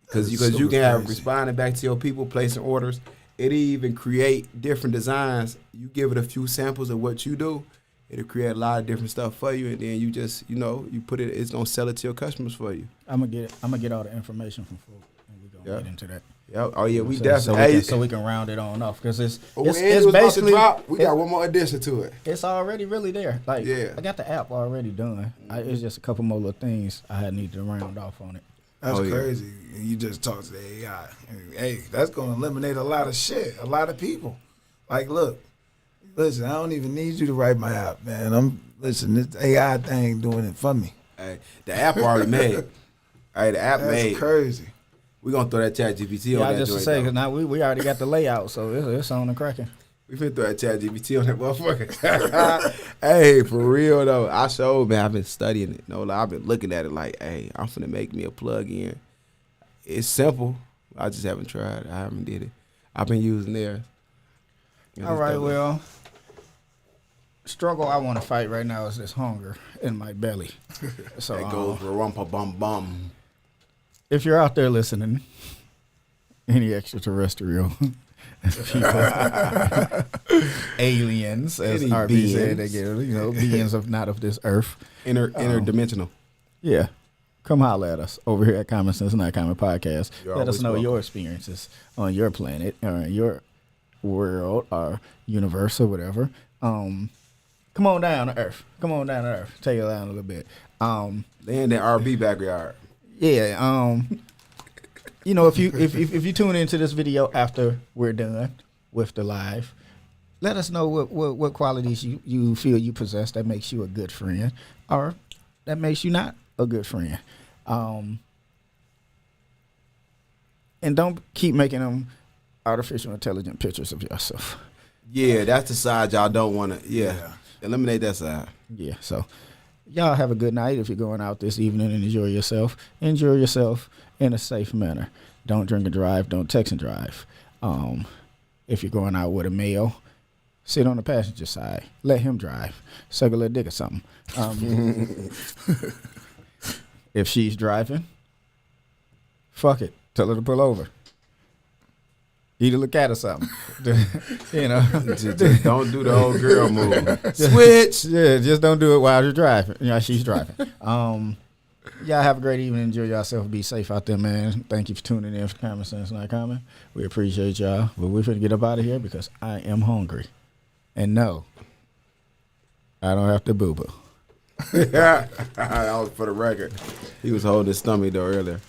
Because you can have responding back to your people, placing orders. It even create different designs. You give it a few samples of what you do, it'll create a lot of different stuff for you, and then you just, you put it. It's gonna sell it to your customers for you. I'm gonna get all the information from folk, and we're gonna get into that. Yep. Oh yeah, we So definitely. so we can round it on off because it's basically drop. We got one more addition to it. It's already really there. Like, Yeah. I got the app already done. It's just a couple more little things I had needed to round off on it. That's Oh, yeah. crazy. You just talk to the AI. Hey, that's going to eliminate a lot of shit, a lot of people. Like, look, listen, I don't even need you to write my app, man. This AI thing doing it for me. Hey, the app already made. Hey, the app That's made. crazy. We're gonna throw that ChatGPT on Yeah, that just to joint, say, though. because now we already got the layout, so it's on and cracking. We finna throw that ChatGPT on that motherfucker. Hey, for real though, I showed, man. I've been studying it. No, like, I've been looking at it like, hey, I'm finna make me a plug-in. It's simple. I just haven't tried. I haven't did it. I've been using theirs. All right, well, struggle I want to fight right now is this hunger in my belly. So That goes rumpa bum bum. if you're out there listening, any extraterrestrial people, aliens, as Any RB said, beings. again, beings of not of this earth. Interdimensional. Yeah. Come holler at us over here at Common Sense Not Common Podcast. You're Let us always know welcome. your experiences on your planet or in your world or universe or whatever. Come on down to Earth. Come on down to Earth. Take it down a little bit. They in that RB backyard. Yeah. If you tune into this video after we're done with the live, let us know what qualities you feel you possess that makes you a good friend or that makes you not a good friend. And don't keep making them artificial intelligent pictures of yourself. Yeah, that's the side y'all don't want to. Yeah. Eliminate that side. Yeah, so y'all have a good night if you're going out this evening and enjoy yourself. Enjoy yourself in a safe manner. Don't drink and drive. Don't text and drive. If you're going out with a male, sit on the passenger side. Let him drive. Suck a little dick or something. If she's driving, fuck it. Tell her to pull over. Eat a little cat or something. Just don't do the old girl move. Switch. Yeah, just don't do it while you're driving. She's driving. Y'all have a great evening. Enjoy yourself. Be safe out there, man. Thank you for tuning in for Common Sense Not Common. We appreciate y'all. But we're finna get up out of here because I am hungry. And no, I don't have to boo-boo. That was for the record. He was holding his stomach though earlier.